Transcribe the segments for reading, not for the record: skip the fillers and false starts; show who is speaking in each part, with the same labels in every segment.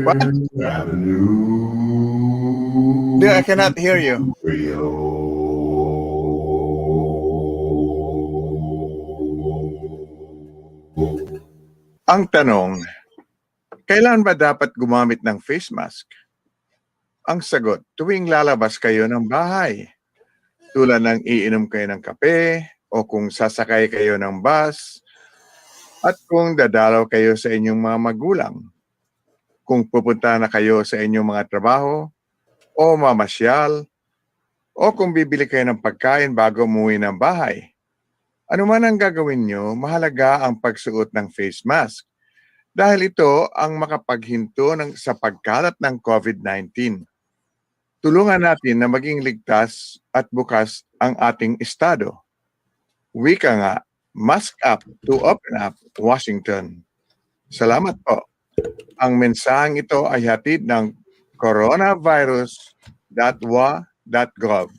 Speaker 1: What?
Speaker 2: Avenue
Speaker 1: I cannot hear you.
Speaker 2: Radio.
Speaker 1: Ang tanong, kailan ba dapat gumamit ng face mask? Ang sagot, tuwing lalabas kayo ng bahay. Tulad ng iinom kayo ng kape o kung sasakay kayo ng bus at kung dadalaw kayo sa inyong mga magulang. Kung pupunta na kayo sa inyong mga trabaho o mamasyal o kung bibili kayo ng pagkain bago umuwi ng bahay. Ano man ang gagawin nyo, mahalaga ang pagsuot ng face mask dahil ito ang makapaghinto sa pagkalat ng COVID-19. Tulungan natin na maging ligtas at bukas ang ating estado. Wika nga, mask up to open up Washington. Salamat po. Ang mensaheng ito ay hatid ng coronavirus.wa.gov.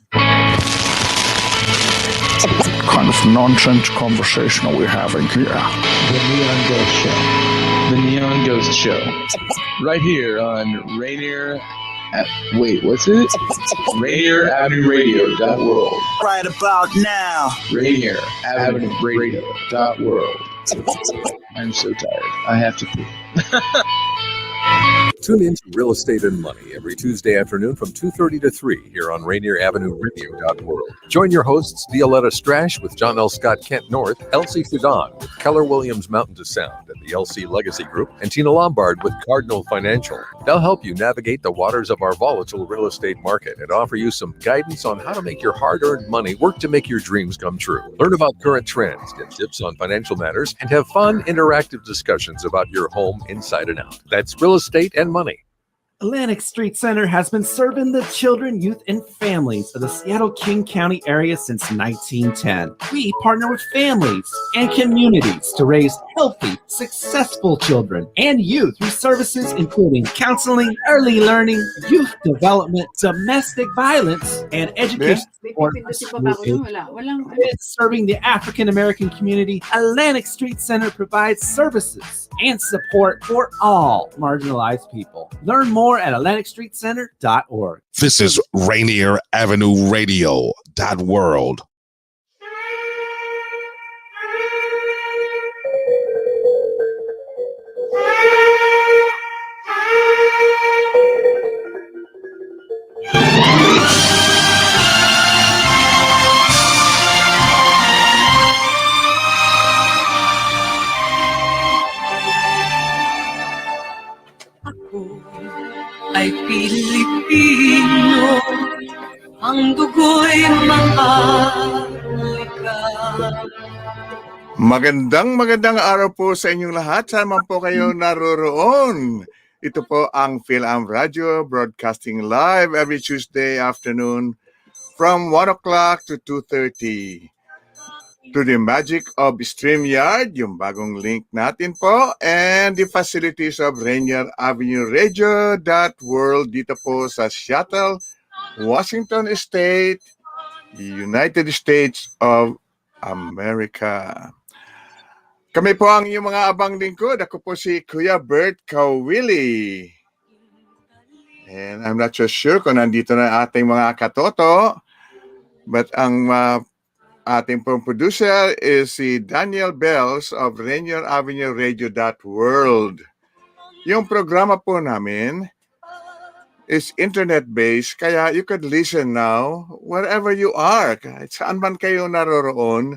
Speaker 3: Kind of nonsense conversation we're having here.
Speaker 4: The Neon Ghost Show. The Neon Ghost Show. Right here on Rainier... what's it? Rainier Avenue Radio.world.
Speaker 5: Right about now.
Speaker 4: Rainier Avenue Radio.world. I'm so tired. I have to pee.
Speaker 6: Tune in to Real Estate and Money every Tuesday afternoon from 2:30 to 3 here on Rainier Avenue Radio.world. Join your hosts Violetta Strash with John L. Scott Kent North, Elsie Fidon with Keller Williams Mountain to Sound and the LC Legacy Group, and Tina Lombard with Cardinal Financial. They'll help you navigate the waters of our volatile real estate market and offer you some guidance on how to make your hard-earned money work to make your dreams come true. Learn about current trends, get tips on financial matters, and have fun, interactive discussions about your home inside and out. That's Real Estate and Money.
Speaker 7: Atlantic Street Center has been serving the children, youth, and families of the Seattle-King County area since 1910. We partner with families and communities to raise healthy, successful children and youth through services including counseling, early learning, youth development, domestic violence, and education support. Serving the African-American community, Atlantic Street Center provides services and support for all marginalized people. Learn more at AtlanticStreetCenter.org.
Speaker 8: This is Rainier Avenue Radio.world.
Speaker 9: Ay Pilipino, ang dugo'y mahalika.
Speaker 1: Magandang araw po sa inyong lahat. Saan man po kayo naroroon. Ito po ang Fil-Am Radio, broadcasting live every Tuesday afternoon from 1 o'clock to 2:30. To the magic of StreamYard, yung bagong link natin po, and the facilities of Rainier Avenue Radio.world dito po sa Seattle, Washington State, United States of America. Kami po ang inyong mga abang lingkod. Ako po si Kuya Bert Caoili. And I'm not so sure kung nandito na ating mga katoto, but ang ating pong producer is si Daniel Bells of Rainier Avenue Radio.world. Yung programa po namin is internet-based, kaya you could listen now wherever you are. Kahit saan man kayo naroroon,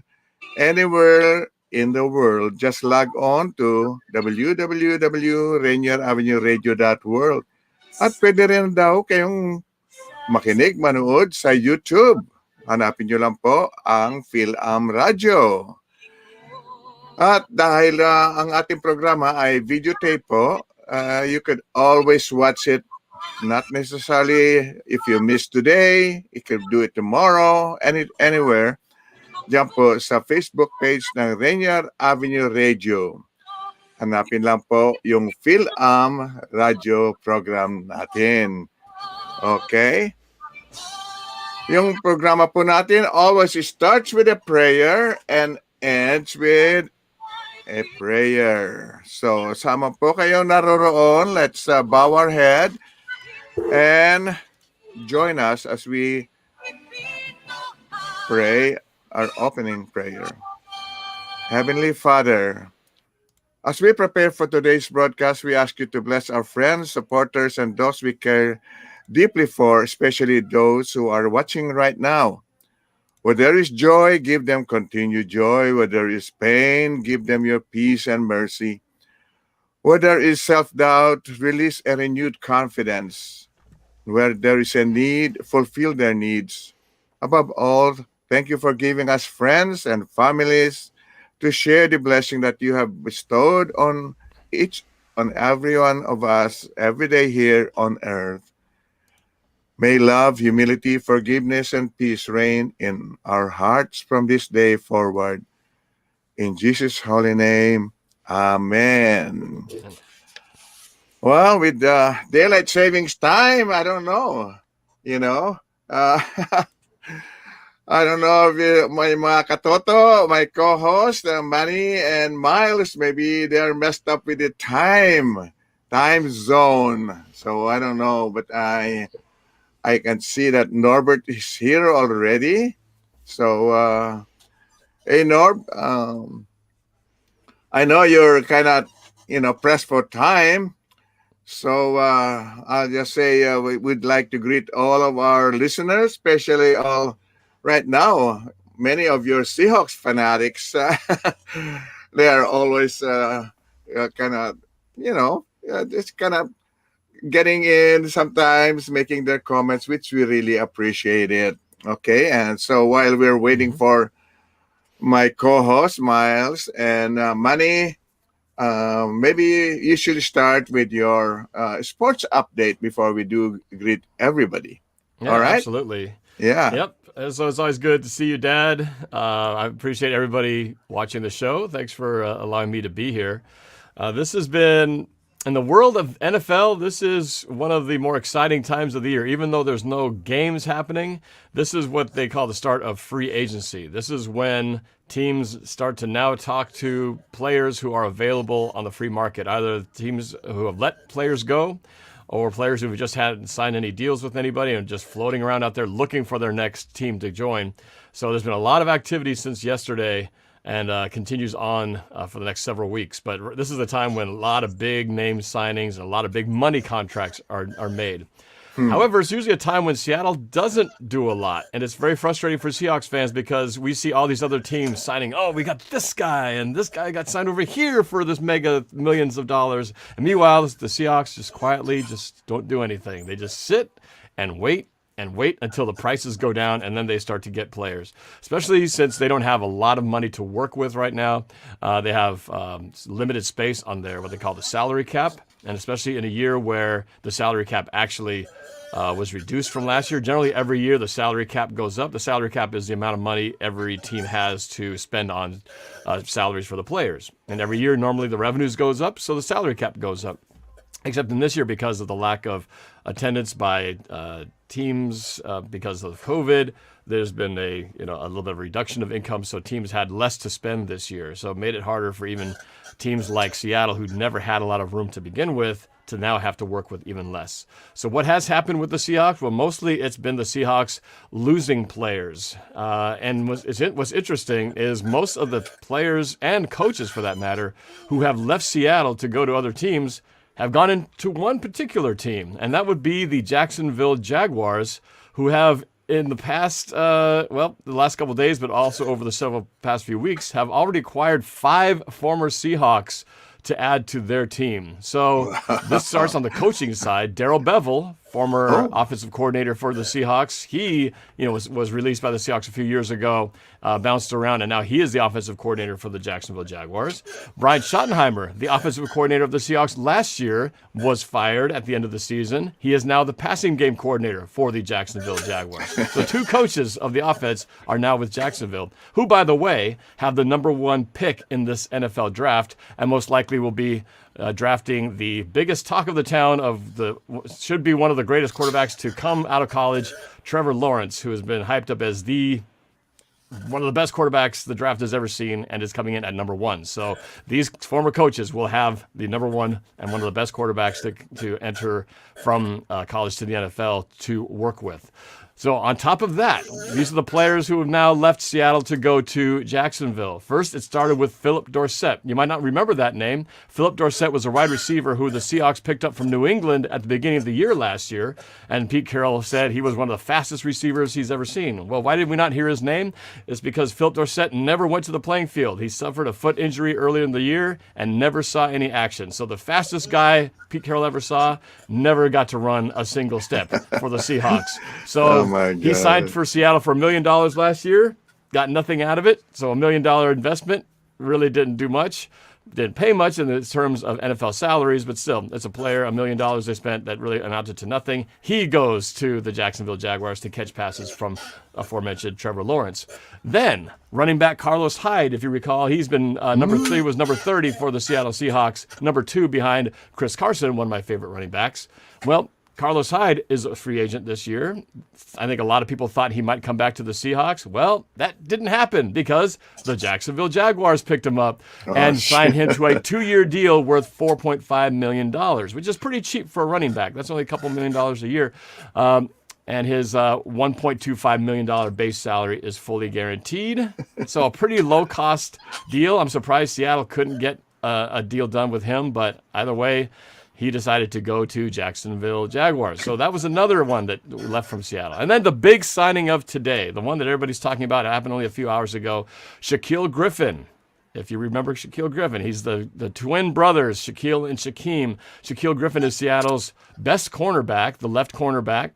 Speaker 1: anywhere in the world, just log on to www.rainieravenueradio.world. At pwede rin daw kayong makinig, manood sa YouTube. Hanapin nyo lang po ang Fil-Am Radio. At dahil ang ating programa ay videotape po, you could always watch it. Not necessarily if you miss today, you could do it tomorrow, anywhere. Diyan po sa Facebook page ng Rainier Avenue Radio. Hanapin lang po yung Fil-Am Radio program natin. Okay? Yung programa po natin always starts with a prayer and ends with a prayer. So, sama po kayo naroroon. Let's bow our head and join us as we pray our opening prayer. Heavenly Father, as we prepare for today's broadcast, we ask you to bless our friends, supporters, and those we care deeply for, especially those who are watching right now. Where there is joy, give them continued joy. Where there is pain, give them your peace and mercy. Where there is self-doubt, release a renewed confidence. Where there is a need, fulfill their needs. Above all, thank you for giving us friends and families to share the blessing that you have bestowed on every one of us every day here on earth. May love, humility, forgiveness, and peace reign in our hearts from this day forward. In Jesus' holy name, amen. Well, with daylight savings time, I don't know. I don't know if my mga katoto, my co-host, Manny and Miles, maybe they're messed up with the time zone. So I don't know, but I can see that Norbert is here already. So, hey Norb, I know you're kind of, pressed for time. So I'll just say we'd like to greet all of our listeners, especially all right now, many of your Seahawks fanatics, they are always kind of, just kind of getting in sometimes, making their comments, which we really appreciate it. Okay, and so while we're waiting for my co-host, Miles and Manny, maybe you should start with your sports update before we do greet everybody.
Speaker 10: Yeah,
Speaker 1: all right?
Speaker 10: Absolutely.
Speaker 1: Yeah.
Speaker 10: Yep. So it's always good to see you, Dad. I appreciate everybody watching the show. Thanks for allowing me to be here. This has been, in the world of NFL, this is one of the more exciting times of the year. Even though there's no games happening, this is what they call the start of free agency. This is when teams start to now talk to players who are available on the free market, either teams who have let players go or players who just hadn't signed any deals with anybody and just floating around out there looking for their next team to join. So there's been a lot of activity since yesterday and continues on for the next several weeks. But this is the time when a lot of big name signings and a lot of big money contracts are made. However, it's usually a time when Seattle doesn't do a lot, and it's very frustrating for Seahawks fans because we see all these other teams signing, oh, we got this guy, and this guy got signed over here for this mega millions of dollars. And meanwhile, the Seahawks just quietly just don't do anything. They just sit and wait until the prices go down, and then they start to get players, especially since they don't have a lot of money to work with right now. They have limited space on their what they call the salary cap, and especially in a year where the salary cap actually was reduced from last year. Generally, every year the salary cap goes up. The salary cap is the amount of money every team has to spend on salaries for the players. And every year, normally the revenues goes up, so the salary cap goes up. Except in this year, because of the lack of attendance by teams because of COVID, there's been a little bit of reduction of income, so teams had less to spend this year. So it made it harder for even teams like Seattle, who never had a lot of room to begin with, to now have to work with even less. So what has happened with the Seahawks? Well, mostly it's been the Seahawks losing players. And what's interesting is most of the players and coaches, for that matter, who have left Seattle to go to other teams have gone into one particular team, and that would be the Jacksonville Jaguars, who have in the past, the last couple of days, but also over the past few weeks, have already acquired 5 former Seahawks to add to their team. So this starts on the coaching side. Darrell Bevell, former offensive coordinator for the Seahawks, he was released by the Seahawks a few years ago, bounced around, and now he is the offensive coordinator for the Jacksonville Jaguars. Brian Schottenheimer, the offensive coordinator of the Seahawks last year, was fired at the end of the season. He is now the passing game coordinator for the Jacksonville Jaguars. So 2 coaches of the offense are now with Jacksonville, who, by the way, have the number 1 pick in this NFL draft and most likely will be drafting the biggest talk of the town should be one of the greatest quarterbacks to come out of college, Trevor Lawrence, who has been hyped up as the one of the best quarterbacks the draft has ever seen and is coming in at number 1. So these former coaches will have the number 1 and one of the best quarterbacks to enter from college to the NFL to work with. So on top of that, these are the players who have now left Seattle to go to Jacksonville. First, it started with Philip Dorsett. You might not remember that name. Philip Dorsett was a wide receiver who the Seahawks picked up from New England at the beginning of the year last year, and Pete Carroll said he was one of the fastest receivers he's ever seen. Well, why did we not hear his name? It's because Philip Dorsett never went to the playing field. He suffered a foot injury earlier in the year and never saw any action. So the fastest guy Pete Carroll ever saw never got to run a single step for the Seahawks. So he signed for Seattle for $1 million last year, got nothing out of it. So $1 million investment really didn't do much, didn't pay much in the terms of NFL salaries, but still, it's a player, $1 million they spent that really amounted to nothing. He goes to the Jacksonville Jaguars to catch passes from aforementioned Trevor Lawrence. Then, running back Carlos Hyde, if you recall, he's been number 3 was number 30 for the Seattle Seahawks, number 2 behind Chris Carson, one of my favorite running backs. Well, Carlos Hyde is a free agent this year. I think a lot of people thought he might come back to the Seahawks. Well, that didn't happen because the Jacksonville Jaguars picked him up and signed him to a 2-year deal worth $4.5 million, which is pretty cheap for a running back. That's only a couple $1 million a year. And his $1.25 million base salary is fully guaranteed. So a pretty low-cost deal. I'm surprised Seattle couldn't get a deal done with him, but either way, he decided to go to Jacksonville Jaguars. So that was another one that left from Seattle. And then the big signing of today, the one that everybody's talking about, it happened only a few hours ago, Shaquille Griffin. If you remember Shaquille Griffin, he's the twin brothers, Shaquille and Shaquem. Shaquille Griffin is Seattle's best cornerback, the left cornerback.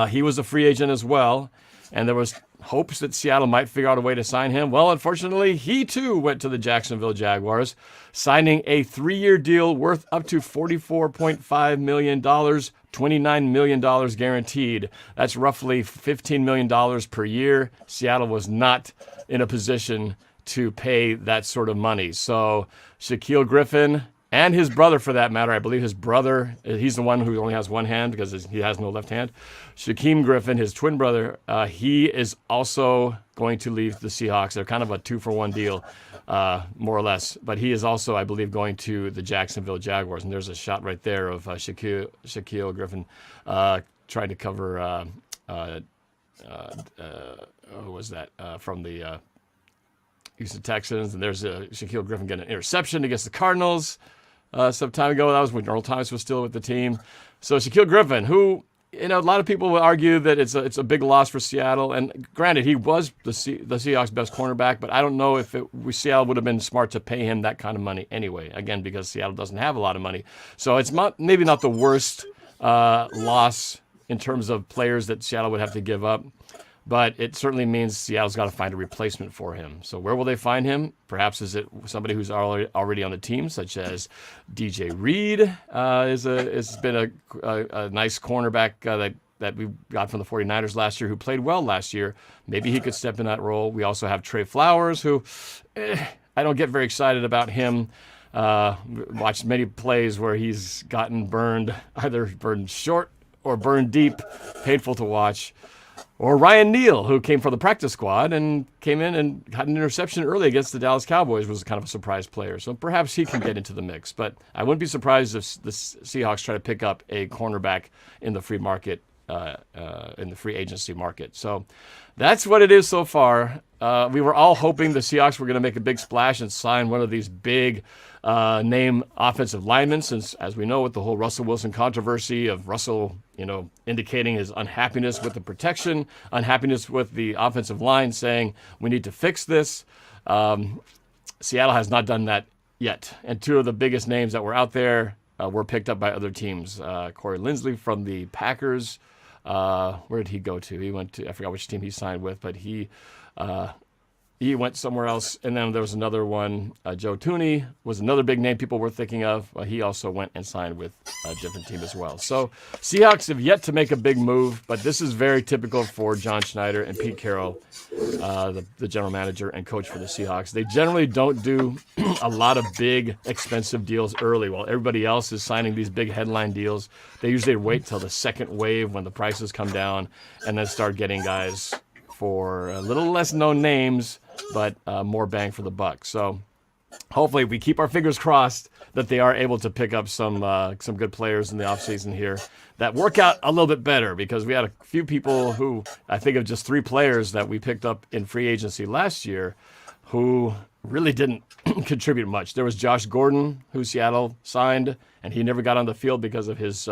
Speaker 10: He was a free agent as well, and there was hopes that Seattle might figure out a way to sign him. Well, unfortunately, he too went to the Jacksonville Jaguars, signing a 3-year deal worth up to $44.5 million, $29 million guaranteed. That's roughly $15 million per year. Seattle was not in a position to pay that sort of money. So Shaquille Griffin and his brother, for that matter, I believe his brother, he's the one who only has one hand because he has no left hand. Shaquem Griffin, his twin brother, he is also going to leave the Seahawks. They're kind of a 2-for-1 deal, more or less. But he is also, I believe, going to the Jacksonville Jaguars. And there's a shot right there of Shaquille Griffin trying to cover, who was that, from the Houston Texans. And there's Shaquille Griffin getting an interception against the Cardinals some time ago. That was when Earl Thomas was still with the team. So Shaquille Griffin, who, a lot of people will argue that it's a big loss for Seattle. And granted, he was the Seahawks' best cornerback, but I don't know if Seattle would have been smart to pay him that kind of money anyway. Again, because Seattle doesn't have a lot of money. So it's maybe not the worst loss in terms of players that Seattle would have to give up. But it certainly means Seattle's got to find a replacement for him. So where will they find him? Perhaps is it somebody who's already on the team, such as DJ Reed has been a nice cornerback that we got from the 49ers last year, who played well last year. Maybe he could step in that role. We also have Trey Flowers, who I don't get very excited about him. Watched many plays where he's gotten either burned short or burned deep. Painful to watch. Or Ryan Neal, who came from the practice squad and came in and had an interception early against the Dallas Cowboys, was kind of a surprise player. So perhaps he can get into the mix. But I wouldn't be surprised if the Seahawks try to pick up a cornerback in the free market, in the free agency market. So that's what it is so far. We were all hoping the Seahawks were going to make a big splash and sign one of these big name offensive linemen, since, as we know, with the whole Russell Wilson controversy of Russell, indicating his unhappiness with the protection, unhappiness with the offensive line, saying we need to fix this. Seattle has not done that yet. And 2 of the biggest names that were out there were picked up by other teams. Corey Linsley from the Packers. Where did he go to? He went to, I forgot which team he signed with, but he went somewhere else. And then there was another one. Joe Thuney was another big name people were thinking of. He also went and signed with a different team as well. So Seahawks have yet to make a big move, but this is very typical for John Schneider and Pete Carroll, the general manager and coach for the Seahawks. They generally don't do a lot of big, expensive deals early while everybody else is signing these big headline deals. They usually wait till the second wave when the prices come down and then start getting guys for a little less known names, but more bang for the buck. So hopefully we keep our fingers crossed that they are able to pick up some good players in the offseason here that work out a little bit better, because we had a few people who, I think of just 3 players that we picked up in free agency last year who really didn't contribute much. There was Josh Gordon, who Seattle signed, and he never got on the field because of his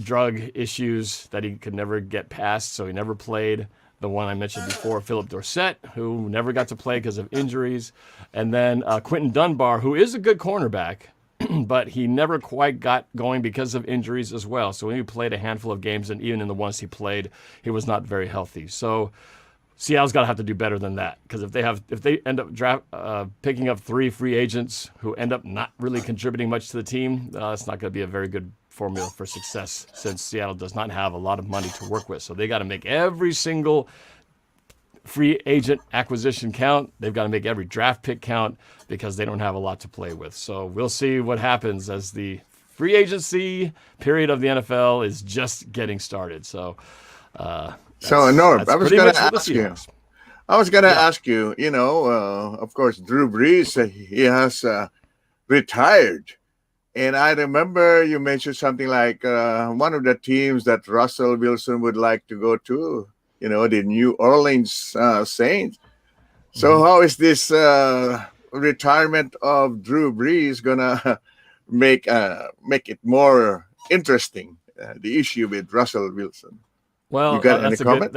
Speaker 10: drug issues that he could never get past, so he never played. The one I mentioned before, Philip Dorsett, who never got to play because of injuries. And then Quentin Dunbar, who is a good cornerback, but he never quite got going because of injuries as well. So he played a handful of games, and even in the ones he played, he was not very healthy. So Seattle's got to have to do better than that, because if they end up picking up 3 free agents who end up not really contributing much to the team, it's not going to be a very good formula for success, since Seattle does not have a lot of money to work with. So they got to make every single free agent acquisition count. They've got to make every draft pick count, because they don't have a lot to play with. So we'll see what happens as the free agency period of the NFL is just getting started. So,
Speaker 1: Norb, I was going to ask you, of course, Drew Brees, he has retired. And I remember you mentioned something like one of the teams that Russell Wilson would like to go to, the New Orleans Saints. So how is this retirement of Drew Brees going to make it more interesting, the issue with Russell Wilson?
Speaker 10: Well,
Speaker 1: you got any
Speaker 10: that's
Speaker 1: comment?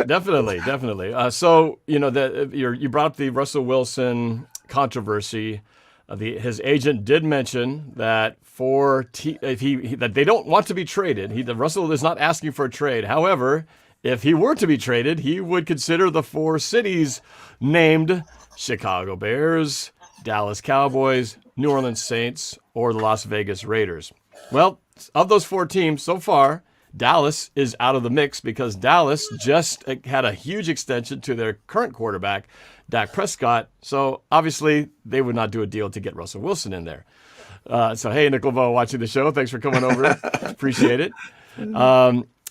Speaker 10: Definitely. So, you brought up the Russell Wilson controversy. His agent did mention that that they don't want to be traded. Russell is not asking for a trade. However, if he were to be traded, he would consider the 4 cities named Chicago Bears, Dallas Cowboys, New Orleans Saints, or the Las Vegas Raiders. Well, of those 4 teams so far, Dallas is out of the mix, because Dallas just had a huge extension to their current quarterback, Dak Prescott. So obviously they would not do a deal to get Russell Wilson in there. So hey, Nick LeVeau watching the show, thanks for coming over. Appreciate it.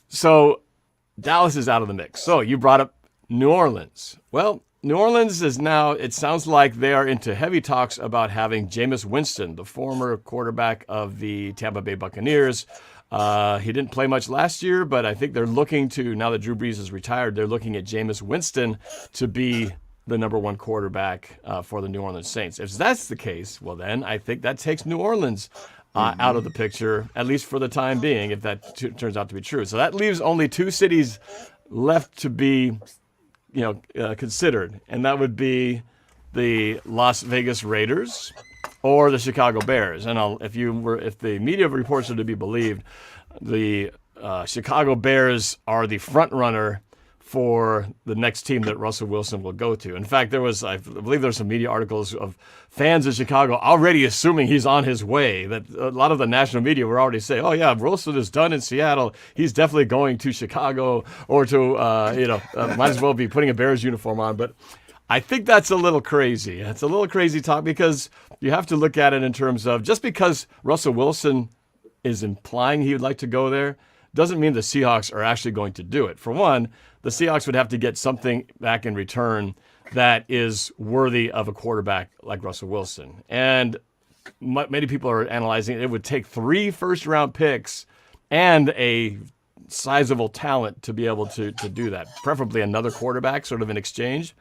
Speaker 10: So Dallas is out of the mix. So you brought up New Orleans. Well, New Orleans is now, it sounds like they are into heavy talks about having Jameis Winston, the former quarterback of the Tampa Bay Buccaneers. He didn't play much last year, but I think they're looking to, now that Drew Brees is retired, they're looking at Jameis Winston to be the number 1 quarterback for the New Orleans Saints. If that's the case, well then I think that takes New Orleans out of the picture, at least for the time being, if that turns out to be true. So that leaves only 2 cities left to be considered, and that would be the Las Vegas Raiders or the Chicago Bears. And if the media reports are to be believed, the Chicago Bears are the front runner for the next team that Russell Wilson will go to. In fact, I believe there's some media articles of fans in Chicago already assuming he's on his way. That a lot of the national media were already saying, "Oh yeah, Wilson is done in Seattle. He's definitely going to Chicago, or to might as well be putting a Bears uniform on." But I think that's a little crazy. It's a little crazy talk, because you have to look at it in terms of, just because Russell Wilson is implying he would like to go there, doesn't mean the Seahawks are actually going to do it. For one, the Seahawks would have to get something back in return that is worthy of a quarterback like Russell Wilson. And many people are analyzing it would take 3 first-round picks and a sizable talent to be able to do that, preferably another quarterback sort of in exchange.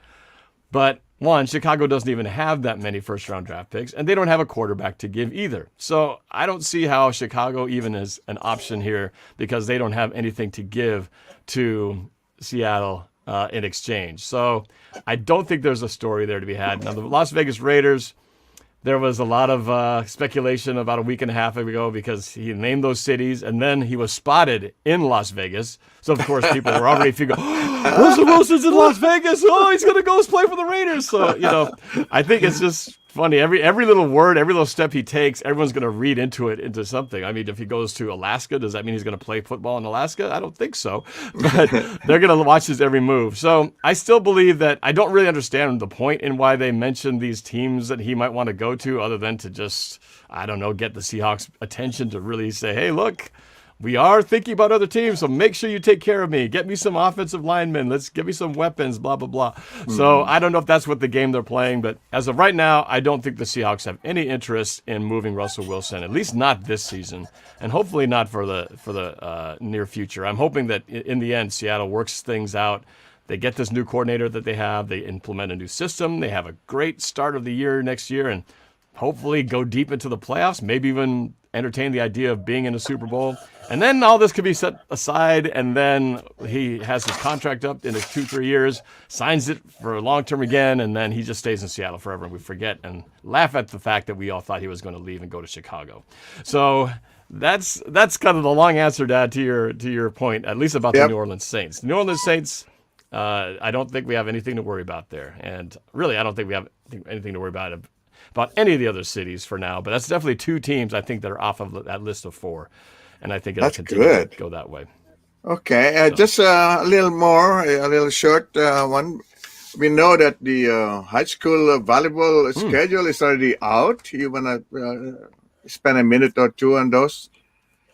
Speaker 10: But one, Chicago doesn't even have that many first-round draft picks, and they don't have a quarterback to give either. So I don't see how Chicago even is an option here, because they don't have anything to give to Seattle in exchange. So I don't think there's a story there to be had. Now, the Las Vegas Raiders, there was a lot of speculation about a week and a half ago, because he named those cities, and then he was spotted in Las Vegas. So, of course, people were already figuring, Russell Wilson's in Las Vegas. Oh, he's going to go play for the Raiders. So, I think it's just funny. Every little word, every little step he takes, everyone's going to read into something. I mean, if he goes to Alaska, does that mean he's going to play football in Alaska? I don't think so. But they're going to watch his every move. So I still believe that I don't really understand the point in why they mentioned these teams that he might want to go to, other than to just, I don't know, get the Seahawks' attention to really say, hey, look, we are thinking about other teams, so make sure you take care of me. Get me some offensive linemen. Let's get me some weapons, blah, blah, blah. So I don't know if that's what the game they're playing, but as of right now, I don't think the Seahawks have any interest in moving Russell Wilson, at least not this season, and hopefully not for the near future. I'm hoping that in the end, Seattle works things out. They get this new coordinator that they have. They implement a new system. They have a great start of the year next year, and hopefully go deep into the playoffs, maybe even entertain the idea of being in a Super Bowl. And then all this could be set aside, and then he has his contract up in 2-3 years, signs it for long-term again, and then he just stays in Seattle forever, and we forget and laugh at the fact that we all thought he was going to leave and go to Chicago. So that's kind of the long answer, Dad, to your point, at least about the New Orleans Saints. The New Orleans Saints, I don't think we have anything to worry about there. And really, I don't think we have anything to worry about any of the other cities for now. But that's definitely two teams I think that are off of that list of 4. And I think it'll continue to go that way.
Speaker 1: Okay, just a little short one. We know that the high school volleyball schedule is already out. You want to spend a minute or two on those?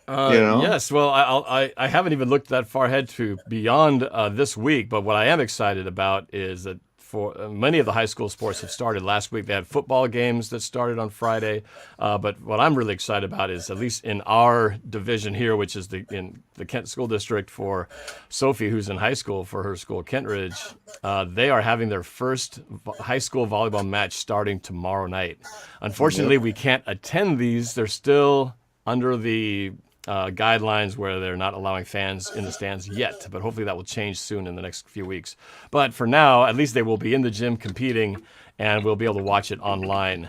Speaker 10: Yes. Well, I haven't even looked that far ahead to beyond this week. But what I am excited about is that for many of the high school sports have started last week. They had football games that started on Friday. But what I'm really excited about is, at least in our division here, which is in the Kent School District, for Sophie, who's in high school for her school, Kent Ridge, they are having their first high school volleyball match starting tomorrow night. Unfortunately, we can't attend these. They're still under the guidelines where they're not allowing fans in the stands yet, but hopefully that will change soon in the next few weeks. But for now, at least they will be in the gym competing, and we'll be able to watch it online.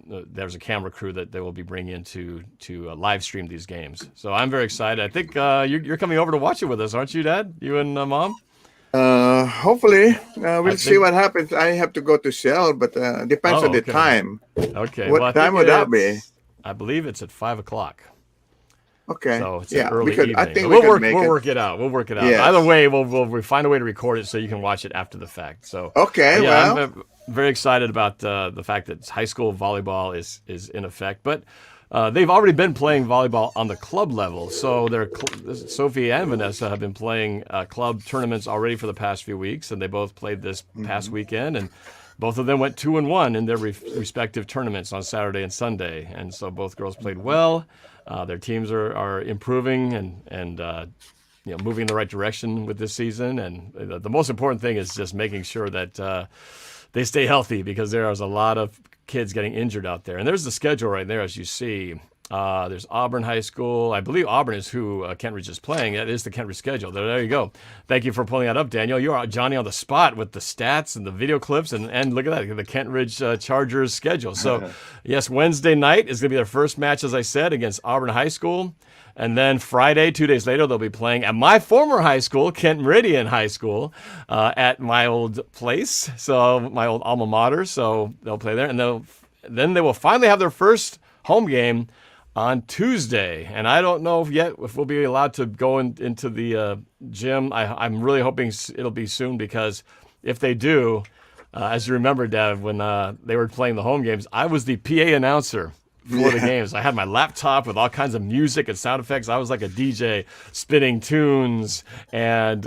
Speaker 10: There's a camera crew that they will be bringing in to live stream these games. So I'm very excited. I think you're coming over to watch it with us, aren't you, Dad? You and Mom?
Speaker 1: Hopefully. We'll see what happens. I have to go to Shell, but depends on the time.
Speaker 10: Okay.
Speaker 1: What time would that be?
Speaker 10: I believe it's at 5 o'clock.
Speaker 1: Okay.
Speaker 10: So it's an early evening.
Speaker 1: I think
Speaker 10: we'll work it out. We'll work it out.
Speaker 1: Yes.
Speaker 10: Either way, we'll find a way to record it so you can watch it after the fact. So
Speaker 1: okay.
Speaker 10: I'm very excited about the fact that high school volleyball is in effect, but they've already been playing volleyball on the club level. So Sophie and Vanessa have been playing club tournaments already for the past few weeks, and they both played this past weekend, and both of them went 2-1 in their respective tournaments on Saturday and Sunday, and so both girls played well. Their teams are improving and moving in the right direction with this season. And the most important thing is just making sure that they stay healthy, because there is a lot of kids getting injured out there. And there's the schedule right there, as you see. There's Auburn High School. I believe Auburn is who Kent Ridge is playing. That is the Kent Ridge schedule. There you go. Thank you for pulling that up, Daniel. You're Johnny on the spot with the stats and the video clips. And look at that, the Kent Ridge Chargers schedule. So, yes, Wednesday night is going to be their first match, as I said, against Auburn High School. And then Friday, 2 days later, they'll be playing at my former high school, Kent Meridian High School, at my old place, so my old alma mater. So they'll play there. And then they will finally have their first home game on Tuesday, and I don't know yet if we'll be allowed to go into the gym. I'm really hoping it'll be soon, because if they do, as you remember, Dad, when they were playing the home games, I was the PA announcer for the games. I had my laptop with all kinds of music and sound effects. I was like a DJ, spinning tunes and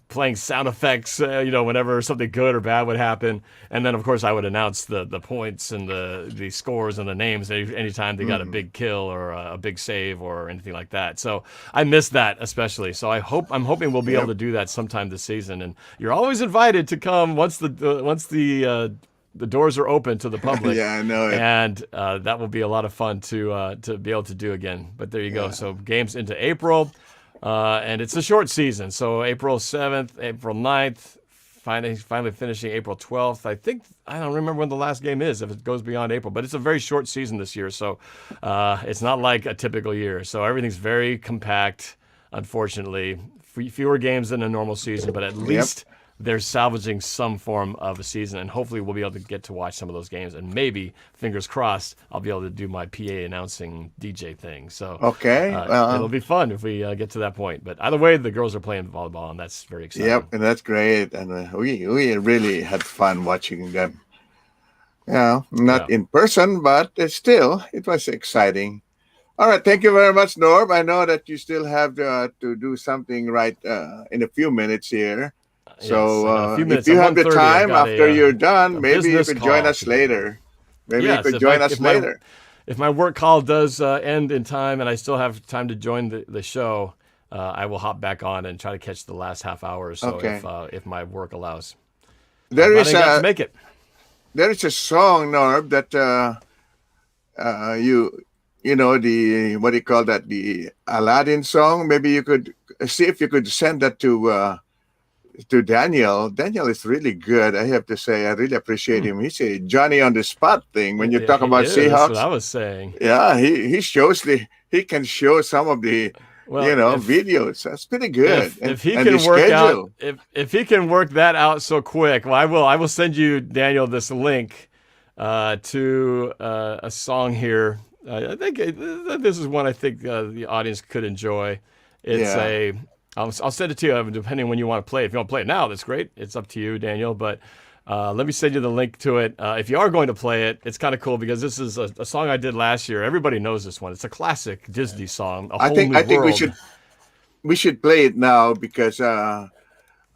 Speaker 10: playing sound effects, whenever something good or bad would happen. And then, of course, I would announce the points and the scores and the names anytime they got a big kill or a big save or anything like that. So I missed that especially. So I'm hoping we'll be able to do that sometime this season. And you're always invited to come once the doors are open to the public.
Speaker 1: Yeah, I know it.
Speaker 10: And that will be a lot of fun to be able to do again. But there you go. So games into April, and it's a short season. So April 7th, April 9th, finally finishing April 12th. I don't remember when the last game is, if it goes beyond April. But it's a very short season this year, so it's not like a typical year. So everything's very compact, unfortunately. Fewer games than a normal season, but at least they're salvaging some form of a season, and hopefully we'll be able to get to watch some of those games, and maybe, fingers crossed, I'll be able to do my PA announcing DJ thing. So it'll be fun if we get to that point. But either way, the girls are playing volleyball, and that's very exciting.
Speaker 1: Yep, and that's great. And we really had fun watching them. Not in person, but still, it was exciting. All right. Thank you very much, Norb. I know that you still have to do something right in a few minutes here. So
Speaker 10: a few minutes.
Speaker 1: if you have the
Speaker 10: 1:30,
Speaker 1: time after you're done, maybe you
Speaker 10: business
Speaker 1: could join
Speaker 10: call.
Speaker 1: us later. Maybe
Speaker 10: Yes,
Speaker 1: you could join us
Speaker 10: if
Speaker 1: later.
Speaker 10: If my work call does end in time and I still have time to join the show, I will hop back on and try to catch the last half hour or so
Speaker 1: Okay.
Speaker 10: if my work allows.
Speaker 1: There
Speaker 10: But
Speaker 1: is
Speaker 10: I got
Speaker 1: a
Speaker 10: to make it.
Speaker 1: there is a song, Norb, that you know, the what do you call that? The Aladdin song. Maybe you could see if you could send that to Daniel. Daniel is really good. I have to say, I really appreciate him. He's a Johnny on the spot thing when you talk
Speaker 10: He
Speaker 1: about
Speaker 10: is, That's what I
Speaker 1: Seahawks.
Speaker 10: was saying.
Speaker 1: Yeah, he can show some of the
Speaker 10: Well,
Speaker 1: videos. That's pretty good.
Speaker 10: If he
Speaker 1: and
Speaker 10: can
Speaker 1: the
Speaker 10: work
Speaker 1: schedule.
Speaker 10: out if he can work that out so quick, well, I will send you, Daniel, this link to a song here. I think this is one I think the audience could enjoy. It's I'll send it to you depending when you want to play it. If you want to play it now, that's great. It's up to you, Daniel. But let me send you the link to it. If you are going to play it, it's kind of cool because this is a song I did last year. Everybody knows this one. It's a classic Disney song.
Speaker 1: I think we should play it now because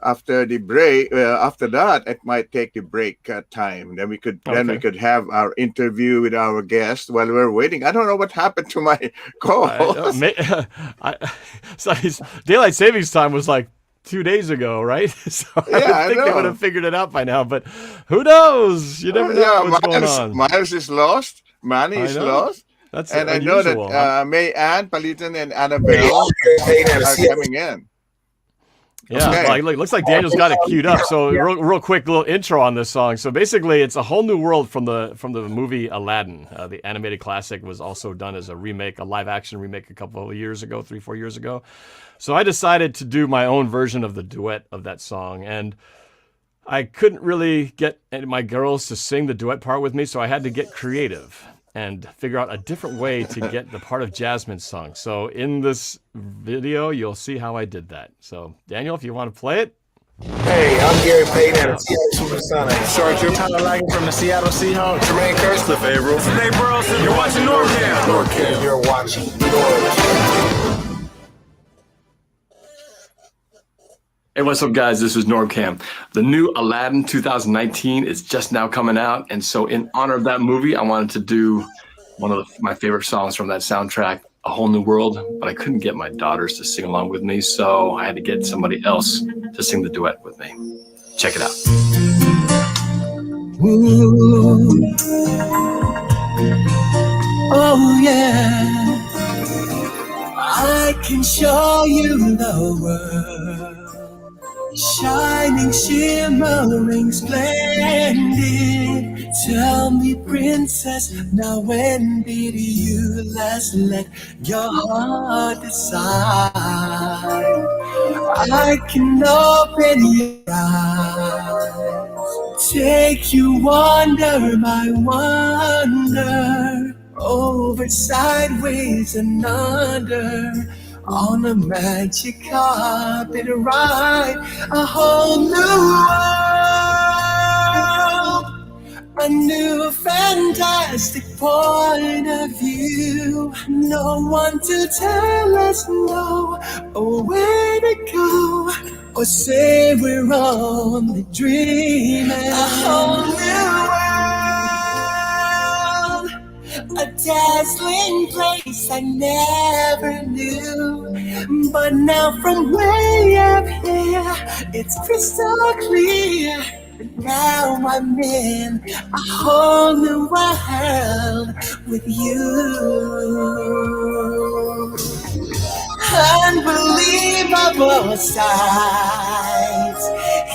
Speaker 1: after the break, after that, it might take the break time. Then we could have our interview with our guest while we're waiting. I don't know what happened to my co-host.
Speaker 10: So daylight savings time was like 2 days ago, right? So I think they would have figured it out by now. But who knows? You never know what's going on.
Speaker 1: Miles is lost. Manny is lost.
Speaker 10: That's
Speaker 1: and
Speaker 10: unusual,
Speaker 1: I know that May Ann, Panitan, and Annabelle are coming in.
Speaker 10: Yeah,
Speaker 1: Okay.
Speaker 10: well, it looks like Daniel's got it queued up. So real quick little intro on this song. So basically, it's a whole new world from the movie Aladdin. The animated classic was also done as a live action remake a couple of years ago, 3-4 years ago. So I decided to do my own version of the duet of that song, and I couldn't really get my girls to sing the duet part with me, so I had to get creative and figure out a different way to get the part of Jasmine's song. So in this video, you'll see how I did that. So Daniel, if you want to play it.
Speaker 11: Hey, I'm Gary Payton at Seattle Supersonics. Sergeant Tyler Lagan from the Seattle Seahawks. Jermaine Kearse, Cliff Averill. Nate Burleson. You're watching NorbCam. NorbCam. You're watching NorbCam.
Speaker 10: Hey, what's up, guys? This is NorbCam. The new Aladdin 2019 is just now coming out, and so in honor of that movie, I wanted to do one of my favorite songs from that soundtrack, A Whole New World, but I couldn't get my daughters to sing along with me, so I had to get somebody else to sing the duet with me. Check it out.
Speaker 9: Ooh. Oh yeah, I can show you the world, shining, shimmering, splendid. Tell me, princess, now when did you last let your heart decide? I can open your eyes, take you wonder by wonder, over, sideways, and under, on a magic carpet ride, a whole new world, a new fantastic point of view. No one to tell us no, or where to go, or say we're only dreaming. A whole new world, a dazzling place I never knew. But now from way up here, it's crystal clear. Now I'm in a whole new world with you. Unbelievable sights,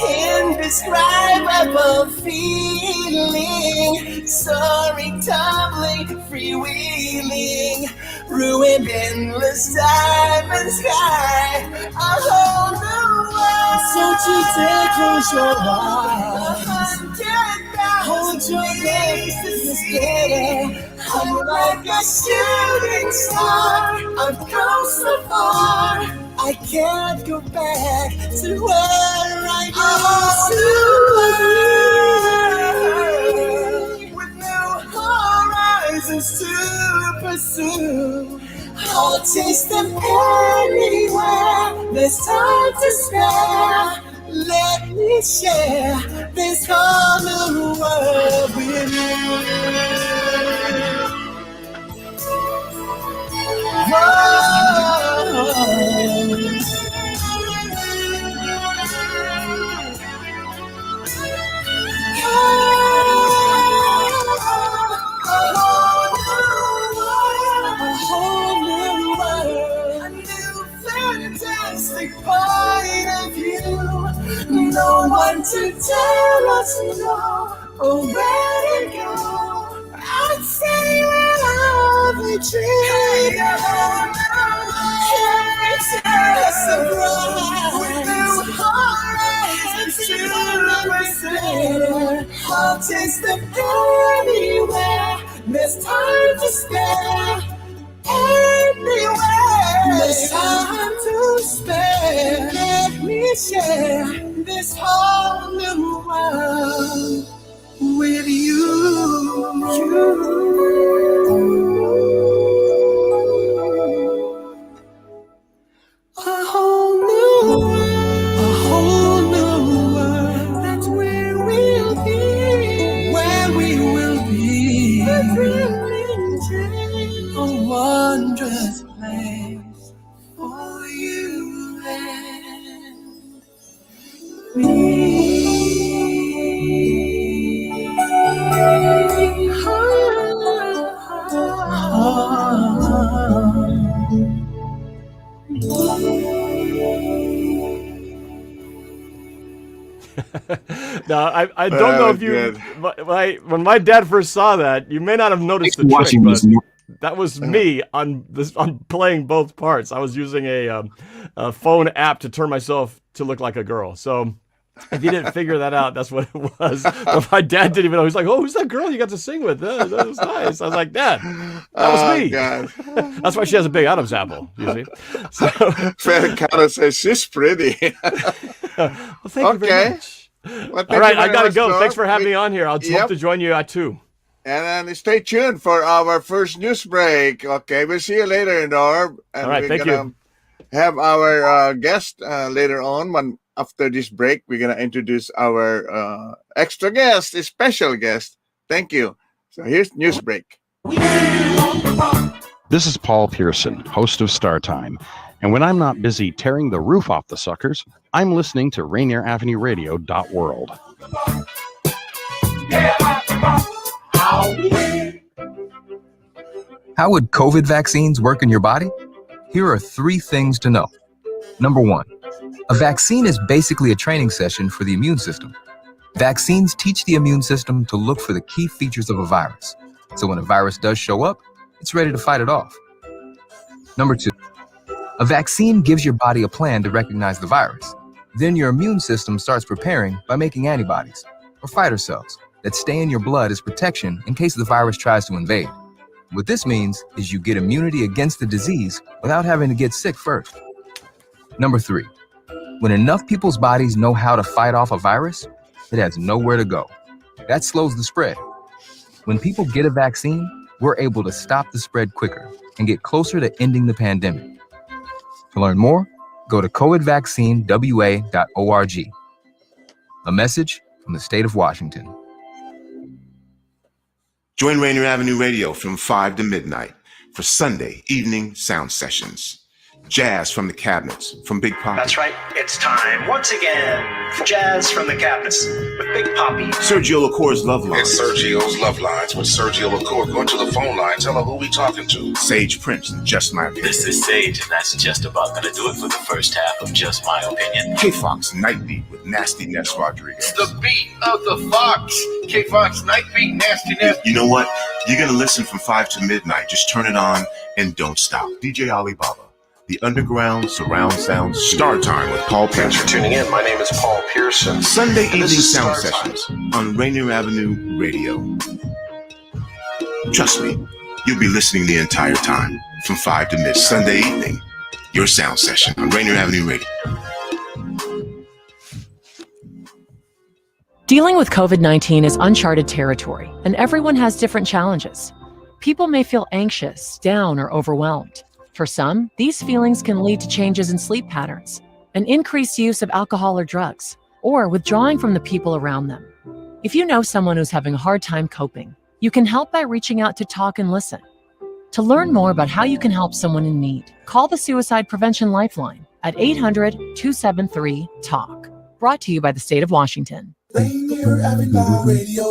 Speaker 9: indescribable feeling, soaring, tumbling, freewheeling, ruined endless diamond sky, a whole new world. So today close your eyes, hold your gaze, this is better. I'm like a shooting star, I've come so far, I can't go back to where I used to be. With new horizons to pursue, I'll taste them anywhere. There's time to spare. Let me share this whole new world with you. Point of view, no one to tell us no or where to go. I'd say we're lovely tree. It's a bride with new hearts to represent. I'll taste them anywhere. There's time to spare. Anywhere, there's time to spare. Let me share this whole new world with you. A whole new world. That's where we'll be. Where we will be. A thrilling dream. A wondrous place for you and me.
Speaker 10: Now, I don't know if you, when my dad first saw that, you may not have noticed the trick, but that was me on playing both parts. I was using a phone app to turn myself to look like a girl. So if you didn't figure that out, that's what it was. But my dad didn't even know. He's like, "Oh, who's that girl you got to sing with? That was nice." I was like, "Dad, that was me." That's why she has a big Adam's apple. You see. So
Speaker 1: Carol says she's pretty.
Speaker 10: Well, thank you very much.
Speaker 1: Well,
Speaker 10: all right, I gotta go. Norm. Thanks for having me on here. I'll hope to join you at 2.
Speaker 1: And then stay tuned for our first news break. Okay, we'll see you later, Norm. And
Speaker 10: all right, thank you.
Speaker 1: Have our guest later on. After this break, we're gonna introduce our extra guest, a special guest. Thank you. So here's news break.
Speaker 12: This is Paul Pearson, host of Star Time. And when I'm not busy tearing the roof off the suckers, I'm listening to Rainier Avenue Radio.world.
Speaker 13: How would COVID vaccines work in your body? Here are 3 things to know. Number 1, a vaccine is basically a training session for the immune system. Vaccines teach the immune system to look for the key features of a virus. So when a virus does show up, it's ready to fight it off. Number 2, a vaccine gives your body a plan to recognize the virus. Then your immune system starts preparing by making antibodies, or fighter cells, that stay in your blood as protection in case the virus tries to invade. What this means is you get immunity against the disease without having to get sick first. Number 3, when enough people's bodies know how to fight off a virus, it has nowhere to go. That slows the spread. When people get a vaccine, we're able to stop the spread quicker and get closer to ending the pandemic. To learn more, go to covidvaccinewa.org. A message from the state of Washington.
Speaker 14: Join Rainier Avenue Radio from 5 to midnight for Sunday evening sound sessions. Jazz from the Cabinets from Big Poppy.
Speaker 5: That's right. It's time once again for Jazz from the Cabinets with Big Poppy.
Speaker 14: Sergio LaCour's Love Lines.
Speaker 15: It's Sergio's Love Lines with Sergio LaCour. Go to the phone line. Tell her who we talking to.
Speaker 14: Sage Prince and Just My Opinion.
Speaker 16: This is Sage, and that's just about going to do it for the first half of Just My Opinion.
Speaker 14: K-Fox Nightbeat with Nasty Ness Rodriguez.
Speaker 15: The beat of the Fox. K-Fox Nightbeat, Nasty Ness.
Speaker 14: You know what? You're going to listen from 5 to midnight. Just turn it on and don't stop. DJ Alibaba. The Underground Surround Sound Star Time with Paul Pearson.
Speaker 15: Thanks for tuning in. My name is Paul Pearson.
Speaker 14: Sunday evening sound sessions on Rainier Avenue Radio. Trust me, you'll be listening the entire time from 5 to midnight. Sunday evening, your sound session on Rainier Avenue Radio.
Speaker 17: Dealing with COVID-19 is uncharted territory, and everyone has different challenges. People may feel anxious, down, or overwhelmed. For some, these feelings can lead to changes in sleep patterns, an increased use of alcohol or drugs, or withdrawing from the people around them. If you know someone who's having a hard time coping, you can help by reaching out to talk and listen. To learn more about how you can help someone in need, call the Suicide Prevention Lifeline at 800-273-TALK. Brought to you by the state of Washington.
Speaker 9: Rainier Avenue Radio,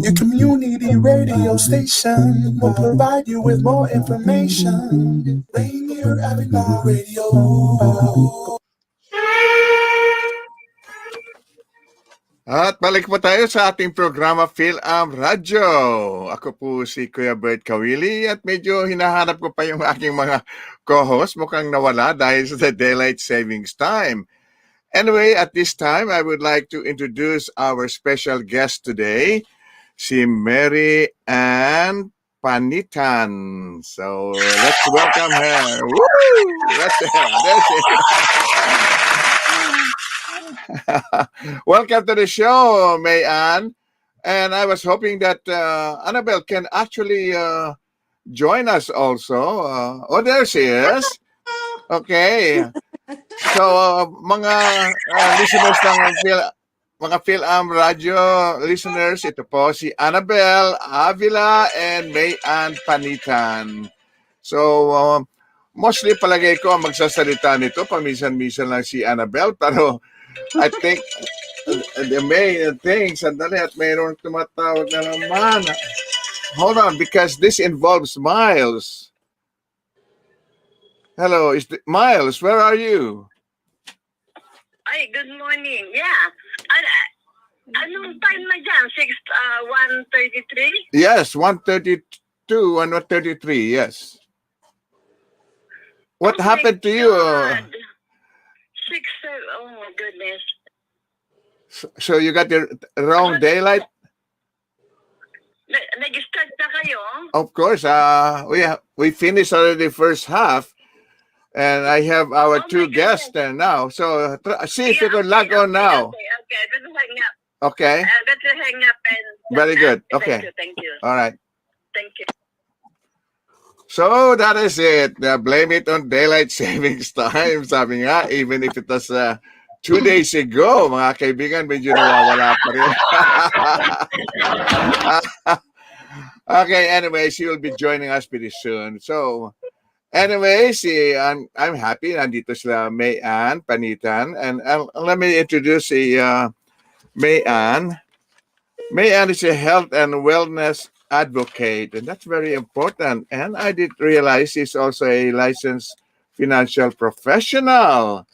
Speaker 9: your community radio station will provide you with more information. Rainier Avenue Radio.
Speaker 1: At balik po tayo sa ating programa Fil-Am Radyo. Ako po si Kuya Bert Caoili at medyo hinahanap ko pa yung aking mga co-host. Mukhang nawala dahil sa daylight savings time. Anyway, at this time, I would like to introduce our special guest today, si Mary Ann Panitan. So, let's welcome her. Woo! That's it. Welcome to the show, May Ann. And I was hoping that Annabelle can actually join us also. There she is. Okay. So, mga listeners ng mga Fil-Am Radio listeners, ito po si Annabelle Avila and May Ann Panitan. So, mostly palagay ko ang magsasalita nito. Paminsan-minsan lang si Annabelle, pero I think the main thing, sandali at mayroon tumatawag na naman. Hold on, because this involves Miles. Hello, Miles, where are you?
Speaker 18: Ay, good morning. Yeah. Anong time na dyan? 1:33?
Speaker 1: Yes, 1:32 and 1:33, yes. What happened to you?
Speaker 18: 6, oh my goodness.
Speaker 1: So you got the wrong daylight?
Speaker 18: Nag-start na kayo?
Speaker 1: Of course, we finished already the first half, and I have our two guests there now. So see if you can log on now.
Speaker 18: Okay, better hang up.
Speaker 1: Okay.
Speaker 18: Better hang up and.
Speaker 1: Very good. Okay.
Speaker 18: Thank you.
Speaker 1: All right.
Speaker 18: Thank you.
Speaker 1: So that is it. Blame it on daylight savings time. Sabi nga, even if it was 2 days ago, mga kaibigan, medyo nawawala pa rin. Okay, anyway, she will be joining us pretty soon. So, anyway, I'm happy. Nandito sila May Ann Panitan. And let me introduce May Ann. May Ann is a health and wellness advocate, and that's very important. And I did realize she's also a licensed financial professional.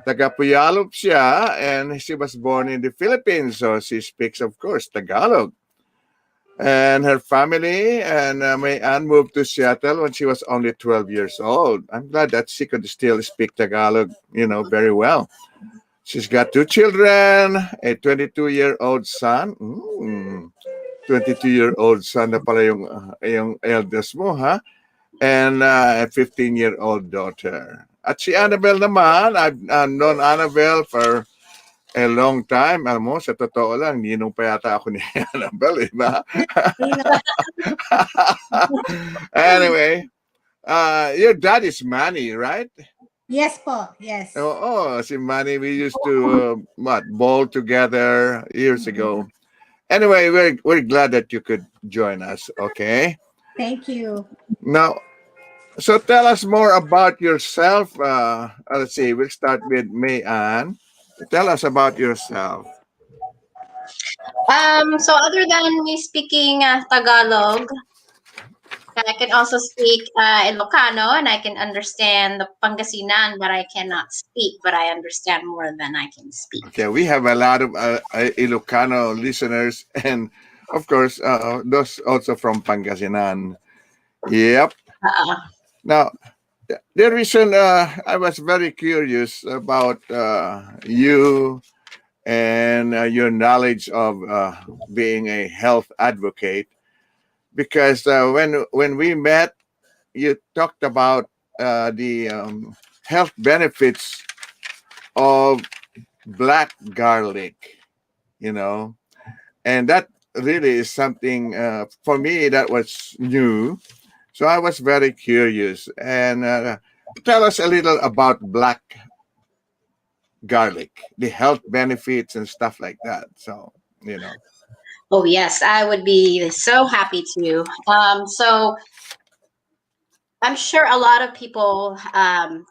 Speaker 1: Taga-Puyallup siya, and she was born in the Philippines, so she speaks, of course, Tagalog. And her family and May Ann moved to Seattle when she was only 12 years old. I'm glad that she could still speak Tagalog, very well. She's got 2 children, a 22-year-old son. 22-year-old son na pala yung eldest mo, ha? And a 15-year-old daughter. At si Annabelle naman, I've known Annabelle for a long time. Alam mo, sa totoo lang, ninong pa yata ako ni Annabelle, ba? Anyway, your dad is Manny, right?
Speaker 19: Yes po, yes.
Speaker 1: Oo, si Manny, we used to bowl together years ago. Anyway, we're glad that you could join us, okay?
Speaker 19: Thank you.
Speaker 1: Now, so tell us more about yourself. Let's see, we'll start with May Ann. Tell us about yourself.
Speaker 20: So other than me speaking Tagalog, I can also speak Ilocano, and I can understand the Pangasinan, but I cannot speak, but I understand more than I can speak.
Speaker 1: Okay, we have a lot of Ilocano listeners, and of course, those also from Pangasinan. Yep. Now, the reason I was very curious about you and your knowledge of being a health advocate, because when we met, you talked about the health benefits of black garlic, and that really is something for me that was new. So I was very curious. And tell us a little about black garlic, the health benefits and stuff like that. So,
Speaker 20: Oh, yes, I would be so happy to. So I'm sure a lot of people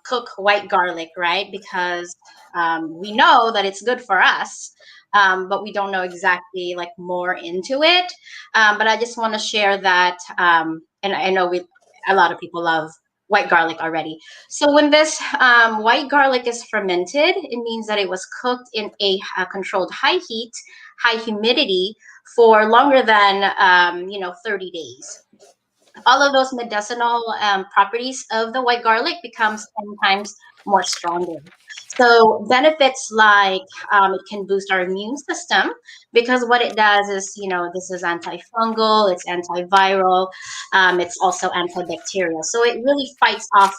Speaker 20: cook white garlic, right? Because we know that it's good for us, but we don't know exactly like more into it. But I just want to share that, and I know a lot of people love white garlic already. So when this white garlic is fermented, it means that it was cooked in a controlled high heat, high humidity for longer than 30 days. All of those medicinal properties of the white garlic becomes 10 times more stronger. So benefits like it can boost our immune system, because what it does is, this is antifungal, it's antiviral, it's also antibacterial. So it really fights off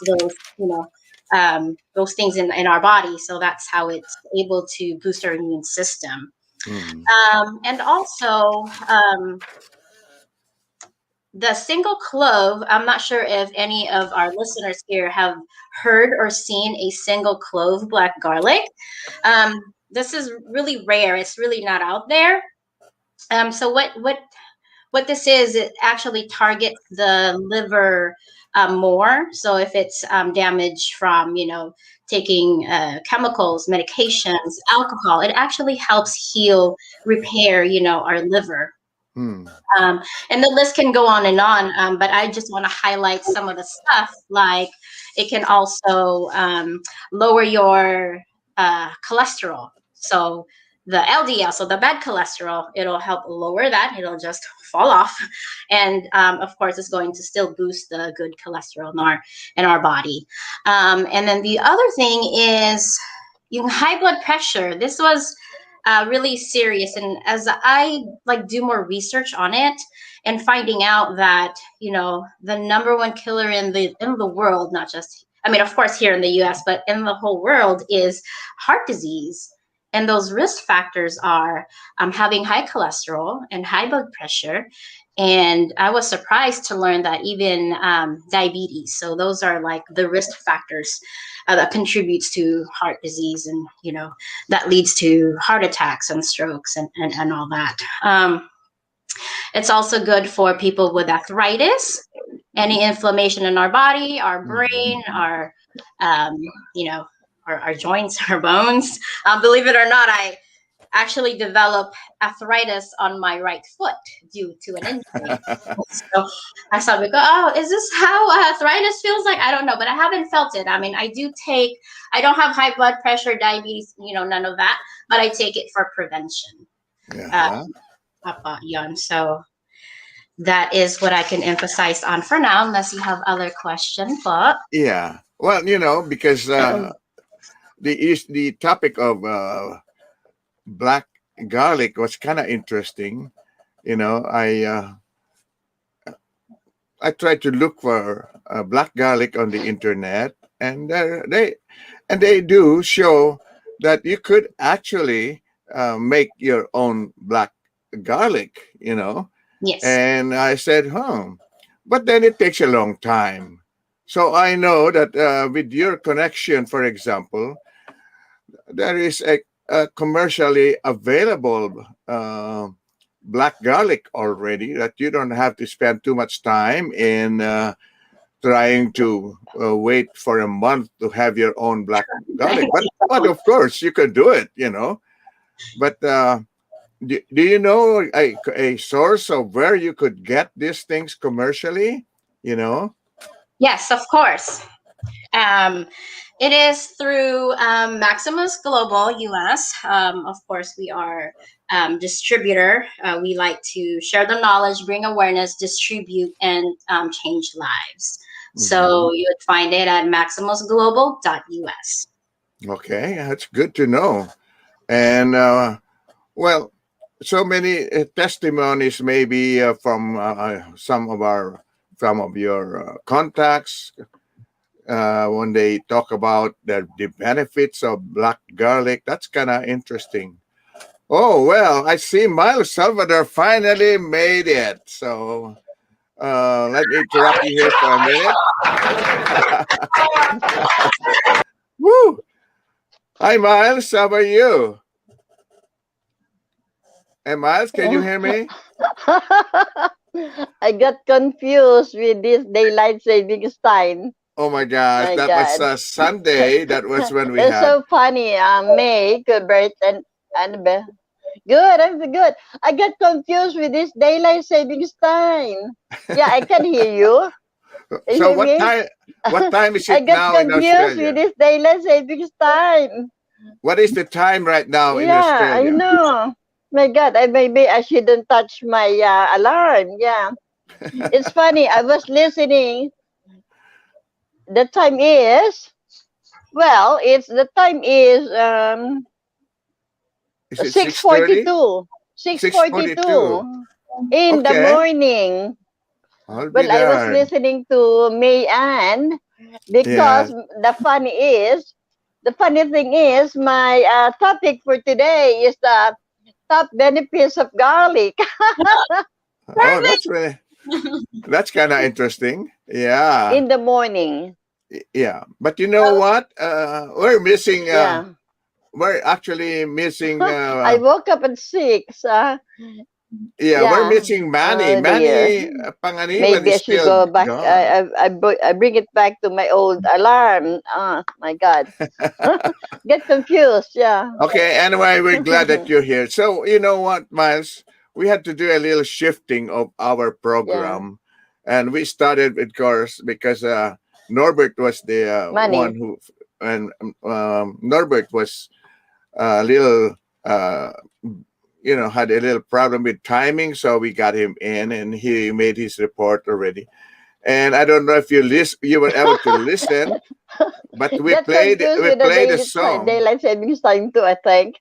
Speaker 20: those things in our body. So that's how it's able to boost our immune system. And also, the single clove, I'm not sure if any of our listeners here have heard or seen a single clove black garlic. This is really rare. It's really not out there. So what this is, it actually targets the liver more. So if it's damaged from, taking chemicals, medications, alcohol, it actually helps heal, repair, our liver. And the list can go on and on, but I just want to highlight some of the stuff. Like it can also lower your cholesterol. So the LDL, so the bad cholesterol, it'll help lower that. It'll just fall off. And of course, it's going to still boost the good cholesterol in our body. And then the other thing is high blood pressure. This was really serious, and as I do more research on it and finding out that the number one killer in the world, not just of course here in the US, but in the whole world, is heart disease. And those risk factors are having high cholesterol and high blood pressure. And I was surprised to learn that even diabetes. So those are like the risk factors that contributes to heart disease, and that leads to heart attacks and strokes and all that. It's also good for people with arthritis, any inflammation in our body, our brain, our our joints, our bones. Believe it or not, I actually developed arthritis on my right foot due to an injury. So I started to go, oh, is this how arthritis feels like? I don't know, but I haven't felt it. I don't have high blood pressure, diabetes, none of that, but I take it for prevention. So that is what I can emphasize on for now, unless you have other questions. But
Speaker 1: yeah, well, because the topic of black garlic was kind of interesting. I tried to look for black garlic on the internet, and they do show that you could actually make your own black garlic.
Speaker 20: Yes.
Speaker 1: And I said, but then it takes a long time. So I know that with your connection, for example, there is a commercially available black garlic already, that you don't have to spend too much time in trying to wait for a month to have your own black garlic. But of course you can do it, But do you know a source of where you could get these things commercially?
Speaker 20: Yes, of course. It is through Maximus Global US. Of course, we are distributor. We like to share the knowledge, bring awareness, distribute, and change lives. So you would find it at maximusglobal.us.
Speaker 1: Okay, that's good to know. And well, so many testimonies maybe from some of your contacts when they talk about the benefits of black garlic. That's kind of interesting. Oh, well, I see Miles Salvador finally made it. So let me interrupt you here for a minute. Woo! Hi, Miles. How are you? Hey, Miles, can you hear me?
Speaker 21: I got confused with this daylight savings time.
Speaker 1: Oh my gosh,
Speaker 21: My
Speaker 1: that
Speaker 21: God.
Speaker 1: was Sunday. That was when we
Speaker 21: It's
Speaker 1: had.
Speaker 21: so funny. May, Bert, and Annabelle. Good, I'm good. I got confused with this daylight savings time. Yeah, I can hear you. You
Speaker 1: So
Speaker 21: hear
Speaker 1: what
Speaker 21: me?
Speaker 1: time? What time is
Speaker 21: I
Speaker 1: it
Speaker 21: got
Speaker 1: now in
Speaker 21: confused with
Speaker 1: Australia?
Speaker 21: this daylight savings time.
Speaker 1: What is the time right now in
Speaker 21: Yeah, I
Speaker 1: Australia?
Speaker 21: know. My God, maybe I shouldn't touch my alarm. Yeah, it's funny. I was listening. The time is the time is
Speaker 1: Is it 6:30?
Speaker 21: 6:42.
Speaker 1: 6:42.
Speaker 21: 6:42 in the
Speaker 1: Okay.
Speaker 21: morning.
Speaker 1: I'll be
Speaker 21: Well, I was
Speaker 1: darned.
Speaker 21: listening to May Ann because
Speaker 1: Yeah.
Speaker 21: the funny thing is, my topic for today is the top benefits of garlic.
Speaker 1: Oh, that's kind of interesting. Yeah.
Speaker 21: In the morning.
Speaker 1: Yeah. But you know what? We're missing.
Speaker 21: Yeah.
Speaker 1: We're actually missing.
Speaker 21: I woke up at 6.
Speaker 1: Yeah, we're
Speaker 21: Yeah.
Speaker 1: missing Manny.
Speaker 21: Oh dear.
Speaker 1: Manny Panganiban
Speaker 21: Maybe I
Speaker 1: is
Speaker 21: should
Speaker 1: still
Speaker 21: go back.
Speaker 1: gone.
Speaker 21: I bring it back to my old alarm. Oh my God. Get confused. Yeah.
Speaker 1: Okay, anyway, we're glad that you're here. So, you know what, Miles? We had to do a little shifting of our program. And we started, of course, because Norbert was the
Speaker 21: Manny.
Speaker 1: one who, and Norbert was a little, had a little problem with timing. So we got him in and he made his report already. And I don't know if you were able to listen, but we
Speaker 21: Get
Speaker 1: played
Speaker 21: confused with
Speaker 1: a
Speaker 21: the
Speaker 1: song.
Speaker 21: daylight savings time too, I think.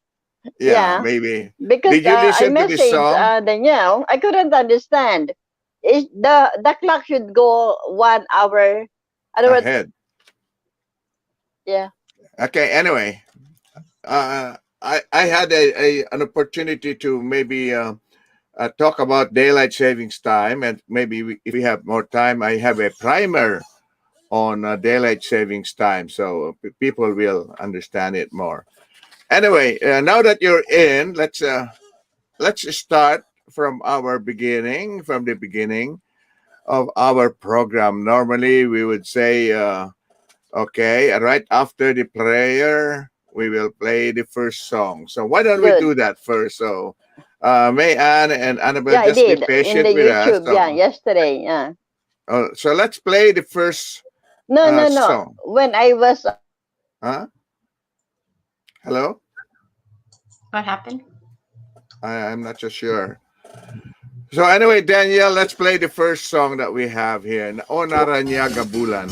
Speaker 1: Yeah, maybe.
Speaker 21: Because
Speaker 1: Did you
Speaker 21: I
Speaker 1: listen to this
Speaker 21: messaged
Speaker 1: song?
Speaker 21: Danielle. I couldn't understand. The clock should go 1 hour.
Speaker 1: Ahead.
Speaker 21: Yeah.
Speaker 1: Okay. Anyway, I had an opportunity to maybe talk about daylight savings time, and maybe if we have more time, I have a primer on daylight savings time, so people will understand it more. Anyway, now that you're in, let's start from the beginning of our program. Normally, we would say, okay, right after the prayer, we will play the first song. So why don't we do that first? So, May Ann and Annabelle,
Speaker 21: Yeah, I
Speaker 1: just be
Speaker 21: did.
Speaker 1: patient
Speaker 21: In the
Speaker 1: with us.
Speaker 21: YouTube, yesterday. Yeah.
Speaker 1: So let's play the first
Speaker 21: No.
Speaker 1: song.
Speaker 21: When I was
Speaker 1: Huh? Hello?
Speaker 20: What happened?
Speaker 1: I'm not so sure. So anyway, Danielle, let's play the first song that we have here. O Naranyaga Bulan.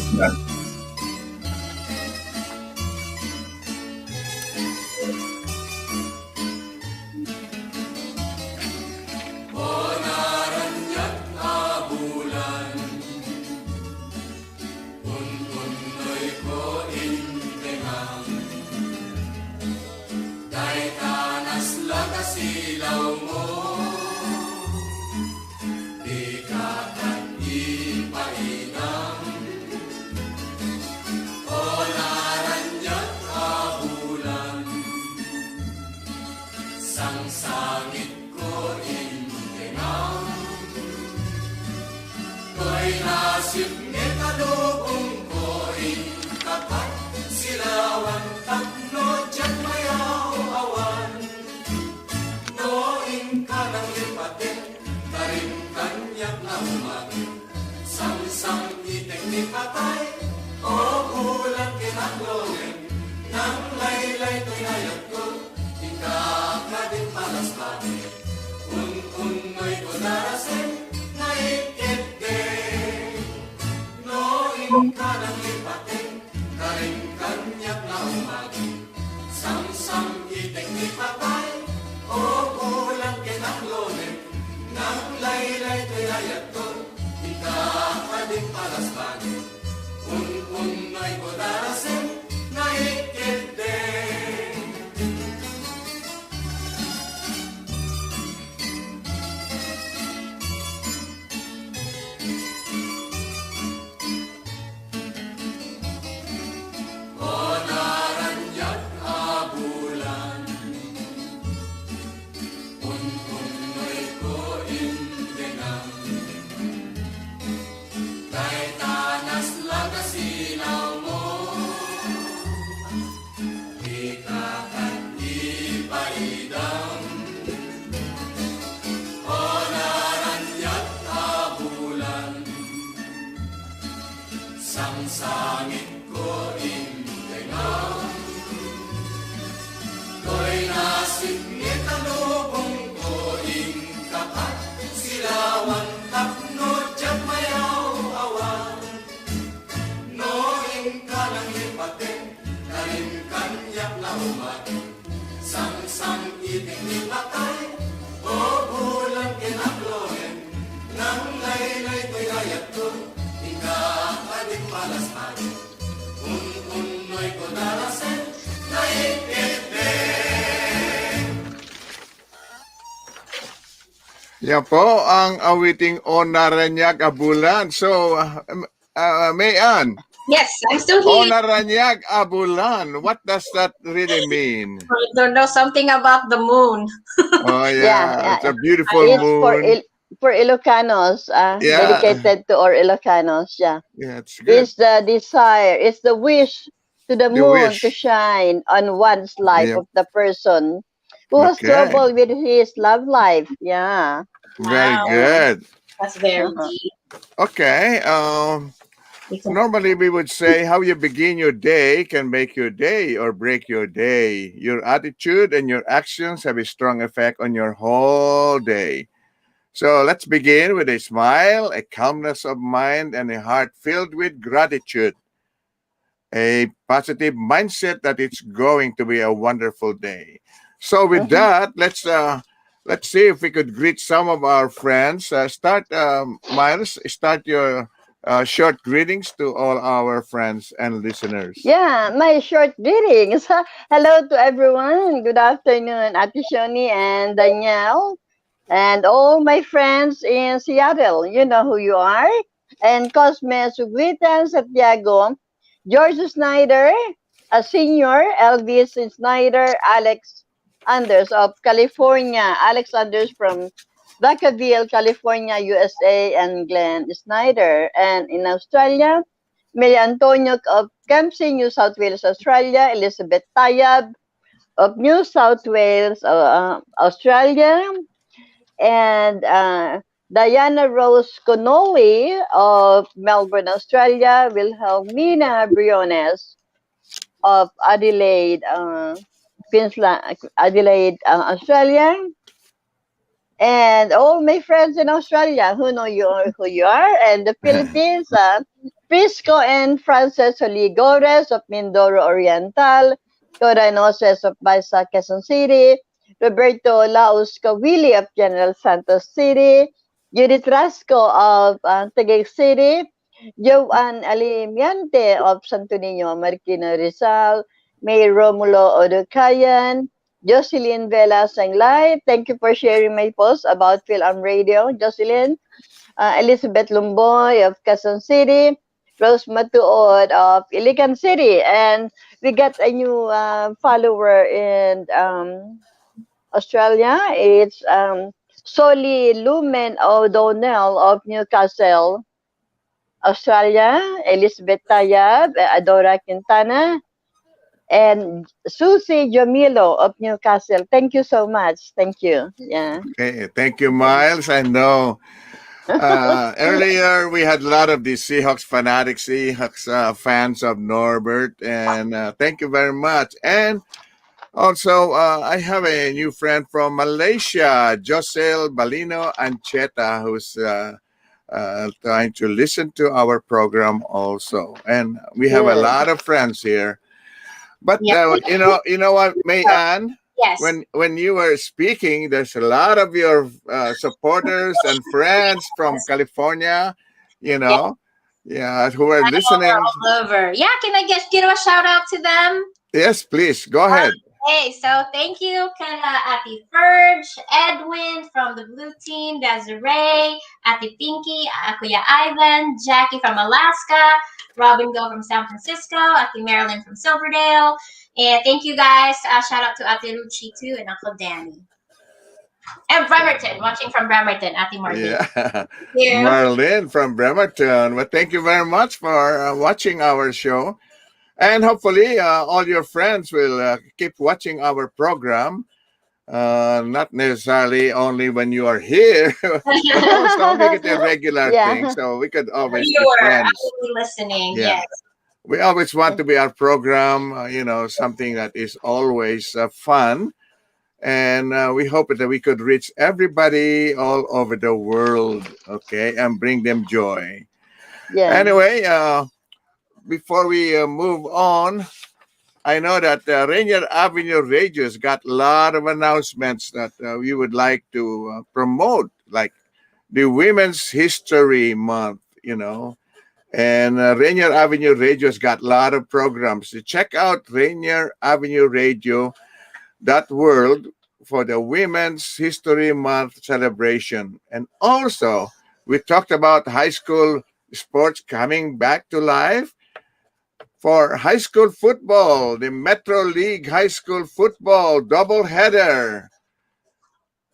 Speaker 1: Yan po ang awiting O Naranyag Abulan. So, Mayan.
Speaker 20: Yes, I'm still
Speaker 1: O
Speaker 20: here.
Speaker 1: Naranyag Abulan. What does that really mean?
Speaker 20: I don't know something about the moon.
Speaker 1: Oh, yeah. It's a beautiful
Speaker 21: It's
Speaker 1: moon.
Speaker 21: for Ilocanos,
Speaker 1: Yeah.
Speaker 21: dedicated to our Ilocanos. Yeah.
Speaker 1: Yeah, it's good.
Speaker 21: It's the desire, it's the wish to the
Speaker 1: The
Speaker 21: moon
Speaker 1: wish.
Speaker 21: to shine on one's life
Speaker 1: Yep.
Speaker 21: of the person who has
Speaker 1: Okay.
Speaker 21: trouble with his love life. Yeah.
Speaker 1: Very good.
Speaker 20: That's very deep.
Speaker 1: Okay. Normally, we would say how you begin your day can make your day or break your day. Your attitude and your actions have a strong effect on your whole day. So let's begin with a smile, a calmness of mind, and a heart filled with gratitude. A positive mindset that it's going to be a wonderful day. So with that, let's see if we could greet some of our friends. Miles. Start your short greetings to all our friends and listeners.
Speaker 21: Yeah, my short greetings. Hello to everyone. Good afternoon, Ate Shoni and Danielle. And all my friends in Seattle. You know who you are. And Cosme Suguitan, Santiago, George Snyder, a senior, Elvis Snyder, Alex Anders of California, Alex Anders from Vacaville, California, USA, and Glenn Snyder. And in Australia, Mary Antonio of Kempsey, New South Wales, Australia, Elizabeth Tayab of New South Wales, Australia, and Diana Rose Connolly of Melbourne, Australia, Wilhelmina Briones of Adelaide, Australia, and all my friends in Australia who know who you are, and the Philippines, Prisco and Frances Oligores of Mindoro Oriental, Coranoses of Basa, Quezon City, Roberto Laos Caoili of General Santos City, Judith Rasco of Taguig City, Joan Alimiante of Santo Niño, Marikina, Rizal, May Romulo Odukayan, Jocelyn Vela Sanglay. Thank you for sharing my post about Fil-Am Radio, Jocelyn. Elizabeth Lumboy of Quezon City, Rose Matuod of Iligan City, and we got a new follower in Australia. It's Soli Lumen O'Donnell of Newcastle, Australia, Elizabeth Tayab, Adora Quintana, and Susie Jamilo of Newcastle. Thank you so much. Thank you. Yeah.
Speaker 1: Okay, thank you, Miles. I know earlier we had a lot of the Seahawks fanatics, Seahawks fans of Norbert, and thank you very much. And also, I have a new friend from Malaysia, Josel Balino Ancheta, who's trying to listen to our program also. And we have a
Speaker 20: Good.
Speaker 1: lot of friends here. But
Speaker 20: Yeah.
Speaker 1: you know what, Mayan?
Speaker 20: Yes.
Speaker 1: When you were speaking, there's a lot of your supporters and friends from California, who are listening.
Speaker 20: All over. Yeah, can I give a shout out to them?
Speaker 1: Yes, please go ahead.
Speaker 20: Okay, so thank you, Ati Ferge, Edwin from the blue team, Desiree, Ati Pinky, Kuya Ivan, Jackie from Alaska, Robin Go from San Francisco, Ati Marilyn from Silverdale, and thank you guys. Shout out to Ati Ruchi too and Uncle Danny. And Bremerton, watching from Bremerton, Ati Martin.
Speaker 1: Yeah,
Speaker 20: Yeah.
Speaker 1: Marlene from Bremerton. Well, thank you very much for watching our show. And hopefully all your friends will keep watching our program. Not necessarily only when you are here. So make it a regular thing. So we could always be friends.
Speaker 20: I will be listening.
Speaker 1: Yeah.
Speaker 20: Yes.
Speaker 1: We always want to be our program, something that is always fun. And we hope that we could reach everybody all over the world, okay, and bring them joy.
Speaker 21: Yeah.
Speaker 1: Anyway, before we move on, I know that Rainier Avenue Radio's got a lot of announcements that we would like to promote, like the Women's History Month, and Rainier Avenue Radio's got a lot of programs. So check out Rainier Avenue Radio.world for the Women's History Month celebration. And also, we talked about high school sports coming back to life. For high school football, the Metro League High School Football doubleheader.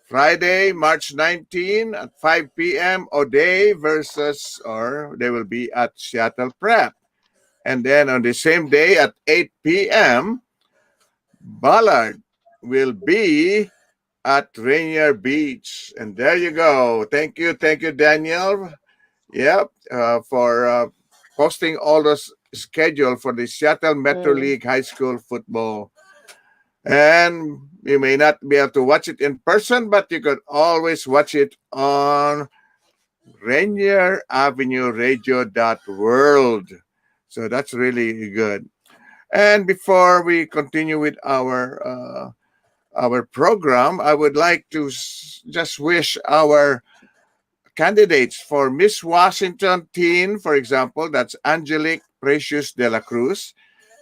Speaker 1: Friday, March 19 at 5 p.m. O'Day they will be at Seattle Prep. And then on the same day at 8 p.m., Ballard will be at Rainier Beach. And there you go. Thank you, Daniel. Yep, for posting all those schedule for the Seattle Metro League High School Football. And you may not be able to watch it in person, but you could always watch it on Rainier Avenue Radio.world. So that's really good. And before we continue with our program, I would like to just wish our candidates for Miss Washington Teen, for example, that's Angelique Precious de la Cruz,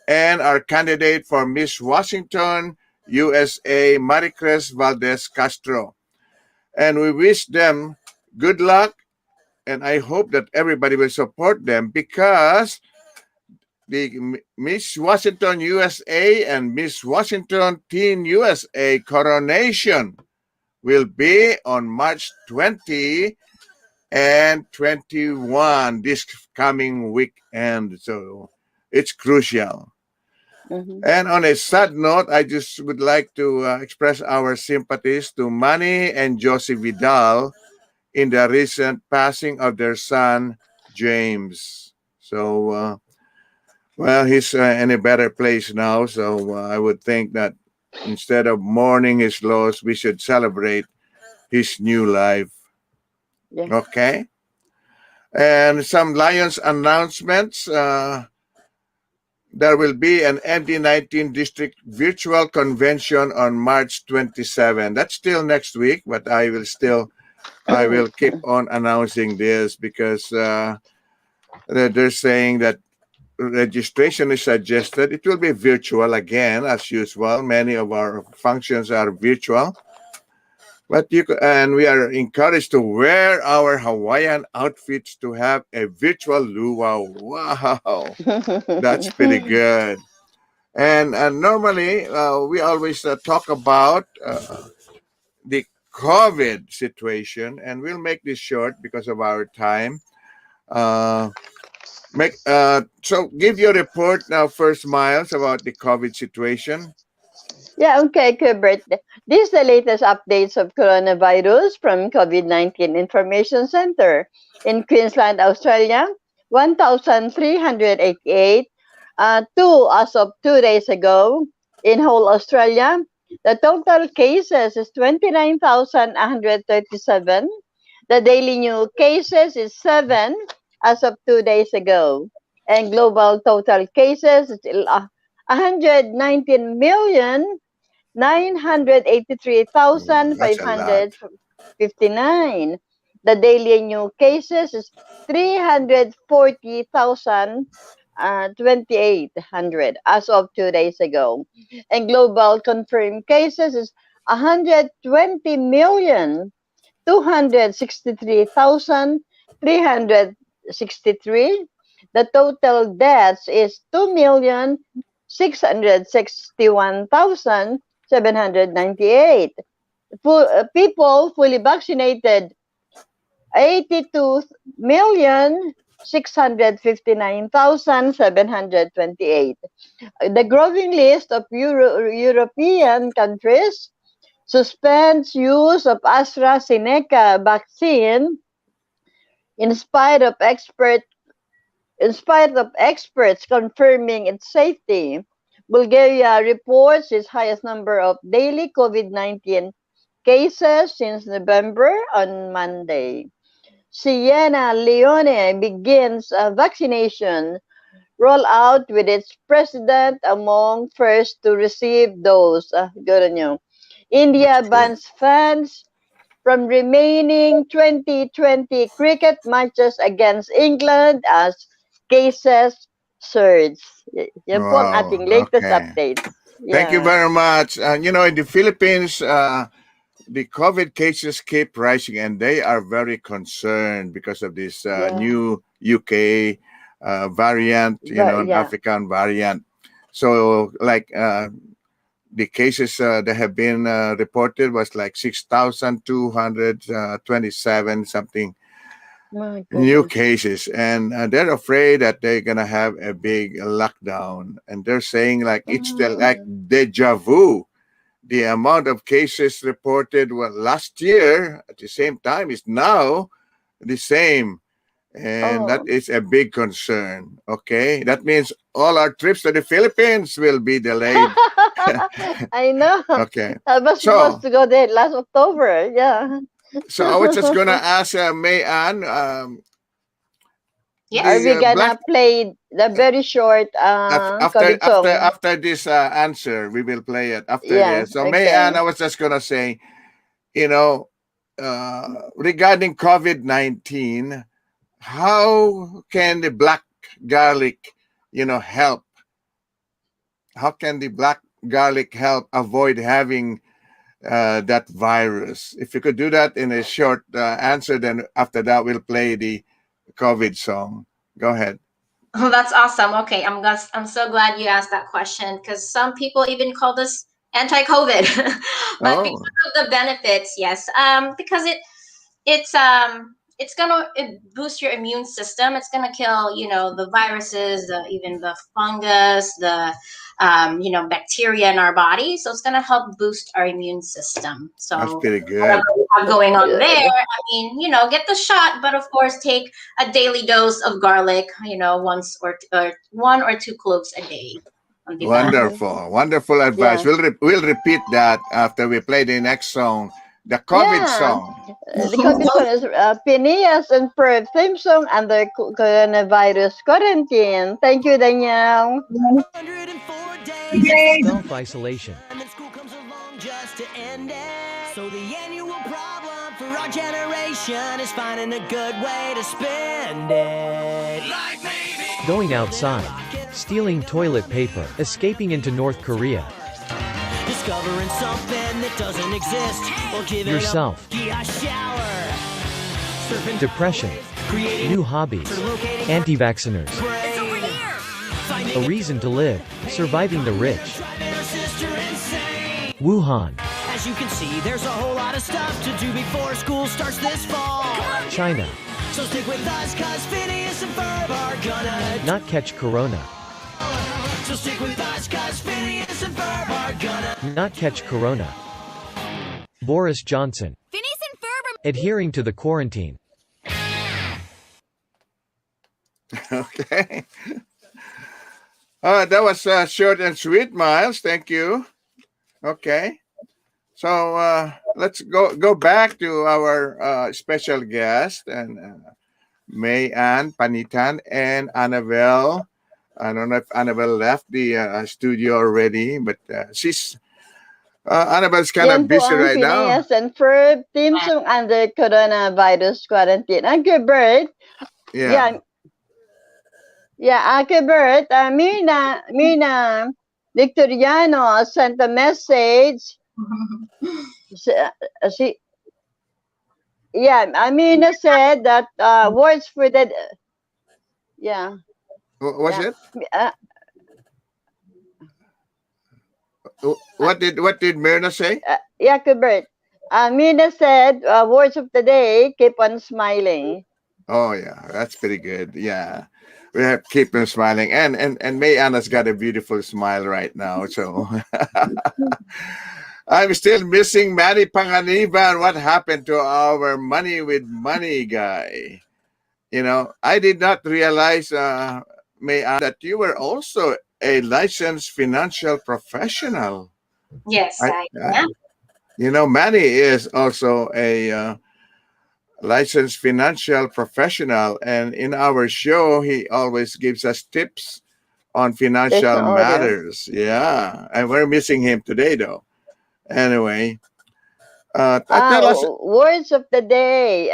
Speaker 1: and our candidate for Miss Washington USA, Maricres Valdez Castro. And we wish them good luck, and I hope that everybody will support them because the Miss Washington USA and Miss Washington Teen USA coronation will be on March 20 and 21 this coming weekend. So it's crucial. And on a sad note, I just would like to express our sympathies to Manny and Josie Vidal in the recent passing of their son, James. So, well, he's in a better place now. So I would think that instead of mourning his loss, we should celebrate his new life.
Speaker 21: Yeah.
Speaker 1: Okay. And some Lions announcements. There will be an MD-19 District Virtual Convention on March 27. That's still next week, but I will keep on announcing this because they're saying that registration is suggested. It will be virtual again, as usual. Many of our functions are virtual. But we are encouraged to wear our Hawaiian outfits to have a virtual luau. Wow, that's pretty good. And normally we always talk about the COVID situation, and we'll make this short because of our time. So give your report now first, Miles, about the COVID situation.
Speaker 21: Yeah, okay, Bert. This is the latest updates of coronavirus from COVID-19 Information Center. In Queensland, Australia, 1,388. As of 2 days ago. In whole Australia, the total cases is 29,137. The daily new cases is 7 as of 2 days ago. And global total cases is 119,983,559. The daily new cases is 340,2,800 as of 2 days ago. And global confirmed cases is 120,263,363. The total deaths is 2,661,798. People fully vaccinated, 82,659,728. The growing list of European countries suspends use of AstraZeneca vaccine in spite of experts confirming its safety. Bulgaria reports its highest number of daily COVID-19 cases since November on Monday. Sierra Leone begins a vaccination rollout with its president among first to receive those. Good on you. India bans fans from remaining 2020 cricket matches against England as cases surge. Yan po ang ating latest update.
Speaker 1: Thank you
Speaker 21: Yeah.
Speaker 1: very much. You know, in the Philippines, the COVID cases keep rising, and they are very concerned because of this
Speaker 21: Yeah.
Speaker 1: new UK variant, you know,
Speaker 21: But
Speaker 1: an
Speaker 21: yeah.
Speaker 1: African variant. So, like, the cases that have been reported was like 6,227 something
Speaker 21: My
Speaker 1: new
Speaker 21: goodness.
Speaker 1: cases, and they're afraid that they're gonna have a big lockdown, and they're saying like it's the like deja vu. The amount of cases reported last year at the same time is now the same, and that
Speaker 21: Oh.
Speaker 1: is a big concern. Okay, that means all our trips to the Philippines will be delayed.
Speaker 21: I know.
Speaker 1: Okay,
Speaker 21: I was supposed
Speaker 1: so
Speaker 21: to go there last October. Yeah.
Speaker 1: I was just gonna ask May Ann,
Speaker 21: Are we
Speaker 1: the
Speaker 21: gonna
Speaker 1: black
Speaker 21: play the very short
Speaker 1: after
Speaker 21: COVID song?
Speaker 1: this answer, we will play it after
Speaker 21: Yeah.
Speaker 1: this. So May Ann,
Speaker 21: Okay.
Speaker 1: I was just gonna say, you know, regarding COVID-19, how can the black garlic, you know, help? How can the black garlic help avoid having that virus? If you could do that in a short answer, then after that we'll play the COVID song. Go ahead.
Speaker 20: Oh, that's awesome. Okay, I'm so glad you asked that question because some people even call this anti-COVID, but
Speaker 1: Oh,
Speaker 20: because of the benefits, yes, because it's gonna boost your immune system. It's gonna kill, the viruses, even the fungus, the bacteria in our body. So it's gonna help boost our immune system.
Speaker 1: that's
Speaker 20: So
Speaker 1: pretty
Speaker 20: whatever
Speaker 1: good.
Speaker 20: we have going on there,
Speaker 21: Good.
Speaker 20: I mean, get the shot, but of course take a daily dose of garlic. Once or 1 or 2 cloves a day would be better.
Speaker 1: Wonderful, wonderful advice.
Speaker 21: Yeah.
Speaker 1: We'll repeat that after we play the next song, the COVID
Speaker 21: Yeah.
Speaker 1: song.
Speaker 21: The COVID song is Phineas and Ferb theme song under coronavirus quarantine. Thank you, Danielle.
Speaker 9: Self-isolation. Just to end it. So the annual problem for our generation is finding a good way to spend it. Like maybe going outside, stealing toilet paper, escaping into North Korea, discovering something that doesn't exist, or giving yourself a shower, surfing depression, creating new hobbies, anti-vacciners, a reason to live, surviving the rich, Wuhan. As you can see, there's a whole lot of stuff to do before school starts this fall. China. So stick with us, cause Phineas and Ferb are gonna not catch corona. So stick with us, cause Phineas and Ferb are gonna not catch corona. Boris Johnson. Phineas and Ferb are adhering to the quarantine.
Speaker 1: Okay. That was short and sweet, Miles. Thank you. Okay. So let's go back to our special guest, and May Ann Panitan and Annabelle. I don't know if Annabelle left the studio already, but she's Annabelle's kind
Speaker 21: Yan
Speaker 1: of
Speaker 21: po
Speaker 1: busy
Speaker 21: ang
Speaker 1: right now.
Speaker 21: Phineas and Ferb theme song under coronavirus quarantine. Uncle Bert.
Speaker 1: Yeah.
Speaker 21: Yeah, Uncle Bert. Mina Victoriano sent a message. Amina said that words for the
Speaker 1: Was it? What did Myrna say?
Speaker 21: Bert. Amina said words of the day, keep on smiling.
Speaker 1: Oh yeah, that's pretty good. Yeah. We have to keep him smiling, and May Anna's got a beautiful smile right now. So I'm still missing Manny Panganiban. What happened to our money with money guy? I did not realize, May Anna, that you were also a licensed financial professional.
Speaker 20: Yes, I am.
Speaker 1: Manny is also a licensed financial professional, and in our show he always gives us tips on financial matters. Yeah, and we're missing him today though. Anyway, tell us
Speaker 21: words of the day.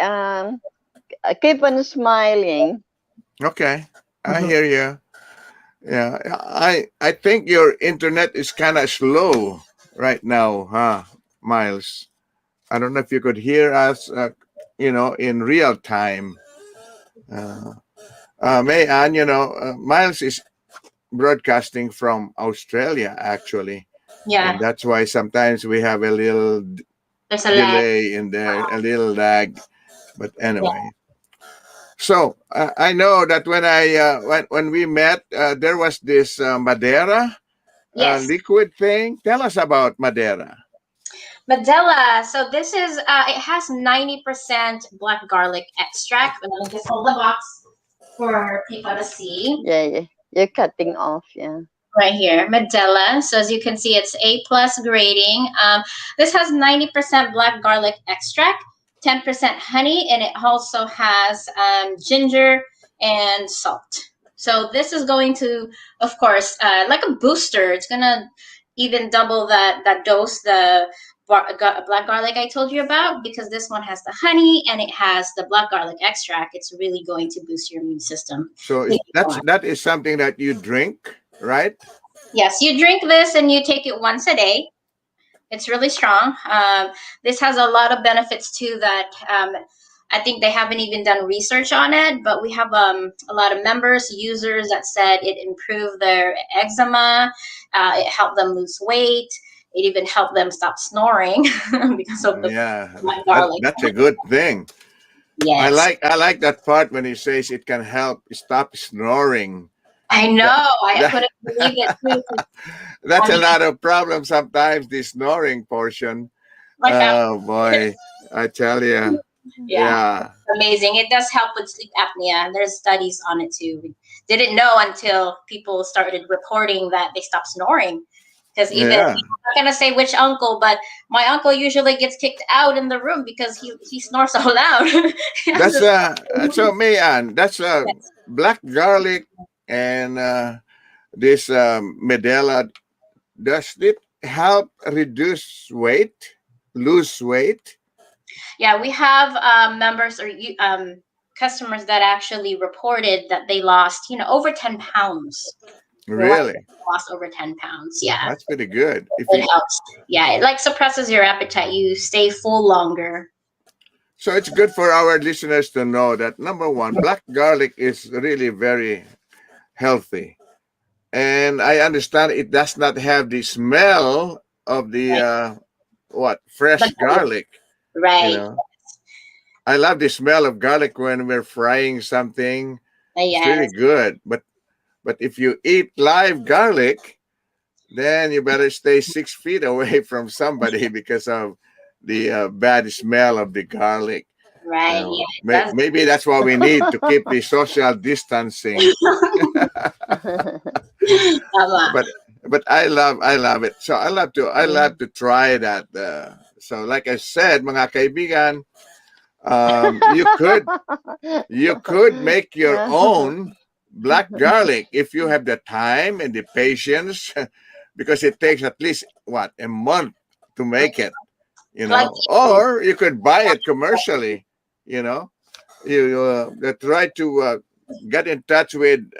Speaker 21: Keep on smiling.
Speaker 1: Okay, I hear you. Yeah, I think your internet is kind of slow right now, huh, Miles? I don't know if you could hear us, in real time. Mayan, Miles is broadcasting from Australia, actually.
Speaker 20: Yeah.
Speaker 1: And that's why sometimes we have a little
Speaker 20: There's a lag.
Speaker 1: delay in there, a little lag. But anyway. So I know that when we met, there was this Madeira
Speaker 20: Yes.
Speaker 1: liquid thing. Tell us about Madeira.
Speaker 20: Medela. So this is it has 90% black garlic extract. Let me just hold the box for people to see.
Speaker 21: Yeah. You're cutting off. Yeah.
Speaker 20: Right here, Medela. So as you can see, it's A+ grading. This has 90% black garlic extract, 10% honey, and it also has ginger and salt. So this is going to, of course, like a booster. It's gonna even double that dose, the black garlic I told you about, because this one has the honey and it has the black garlic extract. It's really going to boost your immune system.
Speaker 1: So that is something that you drink, right?
Speaker 20: Yes, you drink this and you take it once a day. It's really strong. This has a lot of benefits too that I think they haven't even done research on it, but we have a lot of members, users that said it improved their eczema, it helped them lose weight, it even helped them stop snoring because of the black garlic.
Speaker 1: That's a good thing.
Speaker 20: Yes.
Speaker 1: I like that part when he says it can help stop snoring.
Speaker 20: I know. I couldn't believe it too.
Speaker 1: That's a lot of problems sometimes, the snoring portion. Oh boy, I tell you. Yeah.
Speaker 20: Amazing. It does help with sleep apnea. There's studies on it too. We didn't know until people started reporting that they stopped snoring. Because even I'm not gonna say which uncle, but my uncle usually gets kicked out in the room because he snores so loud.
Speaker 1: That's so Mayan. That's black garlic and this Medela. Does it help reduce weight, lose weight?
Speaker 20: Yeah, we have members or customers that actually reported that they lost, over 10 pounds.
Speaker 1: Really?
Speaker 20: Lost over 10 pounds. Yeah.
Speaker 1: That's pretty good.
Speaker 20: It helps. Yeah, it suppresses your appetite. You stay full longer.
Speaker 1: So it's good for our listeners to know that, number one, black garlic is really very healthy. And I understand it does not have the smell of the fresh garlic.
Speaker 20: Right.
Speaker 1: I love the smell of garlic when we're frying something. It's really good. But if you eat live garlic, then you better stay 6 feet away from somebody because of the bad smell of the garlic.
Speaker 20: Right.
Speaker 1: Maybe that's what we need to keep the social distancing. But I love it. So I love to try that. So like I said, mga kaibigan, you could make your own black garlic if you have the time and the patience, because it takes at least a month to make it, or you could buy it commercially. You try to get in touch with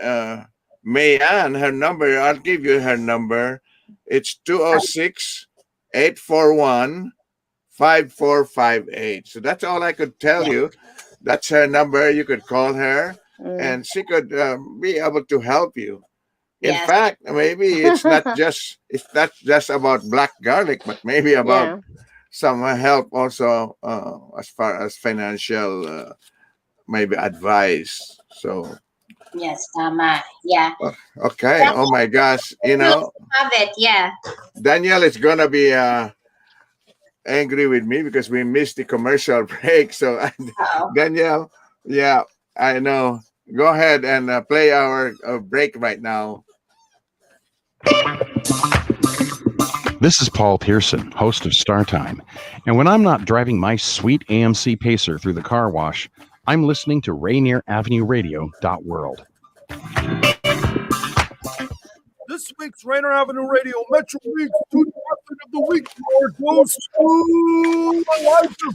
Speaker 1: Mayan. Her number, I'll give you her number. It's 206-841-5458. So that's all I could tell you. That's her number. You could call her, and she could be able to help you. In fact, maybe it's not just about black garlic, but maybe about some help also as far as financial maybe advice. So
Speaker 20: yes, tama. Yeah.
Speaker 1: Okay. Oh my gosh,
Speaker 20: Have it. Yeah.
Speaker 1: Danielle is gonna be angry with me because we missed the commercial break. So Danielle, I know. Go ahead and play our break right now.
Speaker 12: This is Paul Pearson, host of Star Time. And when I'm not driving my sweet AMC Pacer through the car wash, I'm listening to Rainier Avenue Radio.world.
Speaker 2: This week's Rainier Avenue Radio Metro Week Student Athlete of the Week award goes to Elijah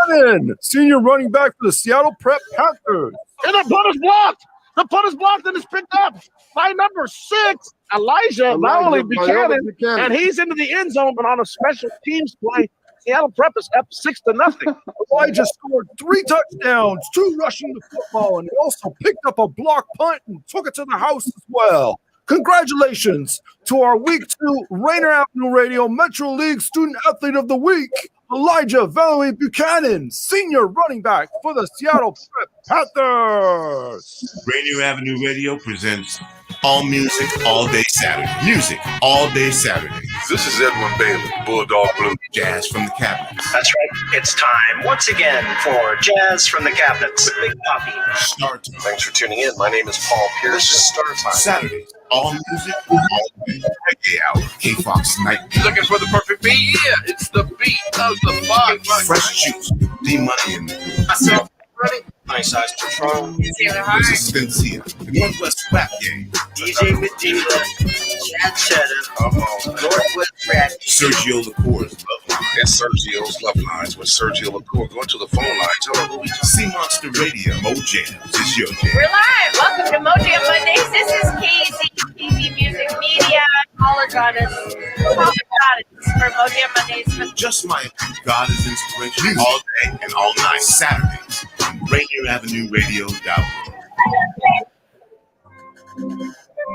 Speaker 2: Cannon, senior running back for the Seattle Prep Panthers.
Speaker 3: And a bonus block!
Speaker 4: The punt is blocked and is picked up by number 6, Elijah Avila Buchanan, and he's into the end zone, but on a special teams play, Seattle Prep is up 6-0.
Speaker 2: Elijah scored 3 touchdowns, 2 rushing the football, and he also picked up a block punt and took it to the house as well. Congratulations to our Week 2 Rainier Avenue Radio Metro League Student Athlete of the Week, Elijah Valerie Buchanan, senior running back for the Seattle Prep Panthers.
Speaker 14: Rainier Avenue Radio presents All Music All Day Saturday. Music all day Saturday.
Speaker 15: This is Edwin Bailey, Bulldog Blue.
Speaker 14: Jazz from the Cabinets.
Speaker 5: That's right. It's time once again for Jazz from the Cabinets with Big Poppy.
Speaker 14: Start time.
Speaker 15: Thanks for tuning in. My name is Paul Pierce. This is Start Time.
Speaker 14: Saturday. All music, all day. Reggae hour. K-Fox Night.
Speaker 15: Looking for the perfect beat? Yeah, it's the beat of the box.
Speaker 14: Fresh Juice. D-Money in the group.
Speaker 15: Myself, ready? Nice eyes to Patron.
Speaker 14: Resistencia. The Northwest Rap Game.
Speaker 5: DJ Medina, Chad Cheddar, Northwest Rap.
Speaker 14: Sergio Lacour's Love Line.
Speaker 15: It's Sergio's Love Lines with Sergio Lacour. Go to the phone line. Tell her who we talking.
Speaker 14: Sea Monster Radio. Mo Jams. It's your jam.
Speaker 22: We're live. Welcome to Mojo Mondays. This is KZ Music Media. College on us. Talk about it. This is for Mojo Mondays.
Speaker 14: Just my opinion. God is inspiration all day and all night. Saturdays on Rainier Avenue Radio.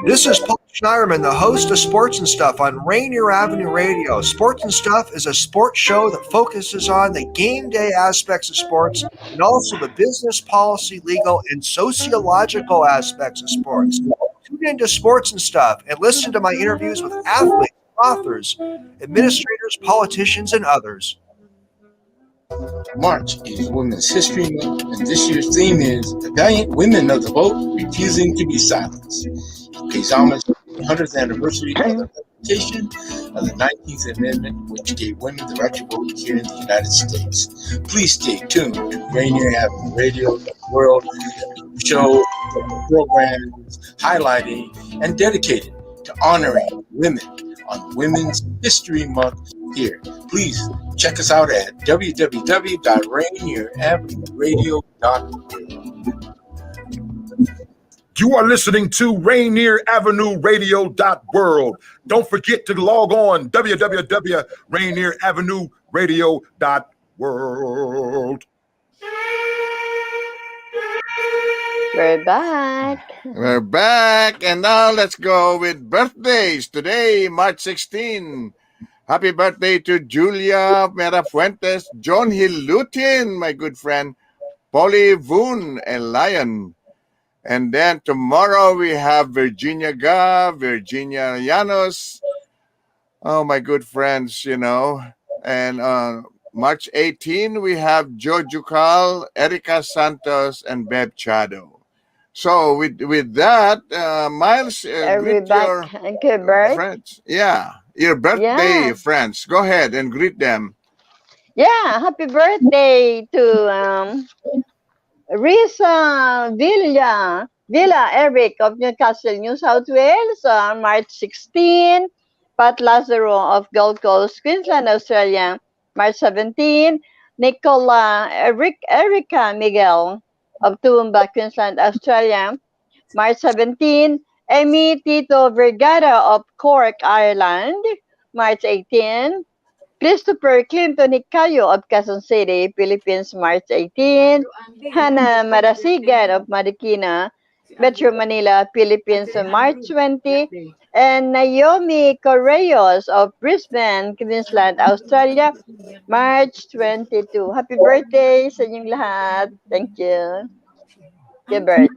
Speaker 23: This is Paul Schneiderman, the host of Sports and Stuff on Rainier Avenue Radio. Sports and Stuff is a sports show that focuses on the game day aspects of sports and also the business, policy, legal, and sociological aspects of sports. Tune into Sports and Stuff and listen to my interviews with athletes, authors, administrators, politicians, and others.
Speaker 24: March is Women's History Month, and this year's theme is The Valiant Women of the Vote Refusing to Be Silenced. It pays homage to the 100th anniversary of the ratification of the 19th Amendment, which gave women the right to vote here in the United States. Please stay tuned to Rainier Avenue Radio World Show programs highlighting and dedicated to honoring women on Women's History Month here. Please check us out at www.rainieravenueradio.org.
Speaker 2: You are listening to Rainier Avenue Radio.world. Don't forget to log on www.rainieravenueradio.world.
Speaker 21: We're back.
Speaker 1: We're back, and now let's go with birthdays. Today, March 16. Happy birthday to Julia Merafuentes, John Hilutin, my good friend, Polly Voon, and Lion. And then tomorrow we have Virginia Ga, Virginia Llanos, oh, my good friends, you know. And March 18, we have Joe Jucal, Erica Santos, and Beb Chado. So with that, Miles, greet your friends. Yeah, your birthday friends. Go ahead and greet them.
Speaker 21: Yeah, happy birthday to Risa Villa Eric of Newcastle, New South Wales on March 16. Pat Lazaro of Gold Coast, Queensland, Australia, March 17. Nicola Erica Miguel of Toowoomba, Queensland, Australia, March 17. Amy Tito Vergara of Cork, Ireland, March 18. Christopher Clinton Hicayo of Quezon City, Philippines, March 18. Hannah Marasigan of Marikina, Metro Manila, Philippines, March 20. And Naomi Correos of Brisbane, Queensland, Australia, March 22. Happy birthday sa inyong lahat. Thank you. Kuya Bert.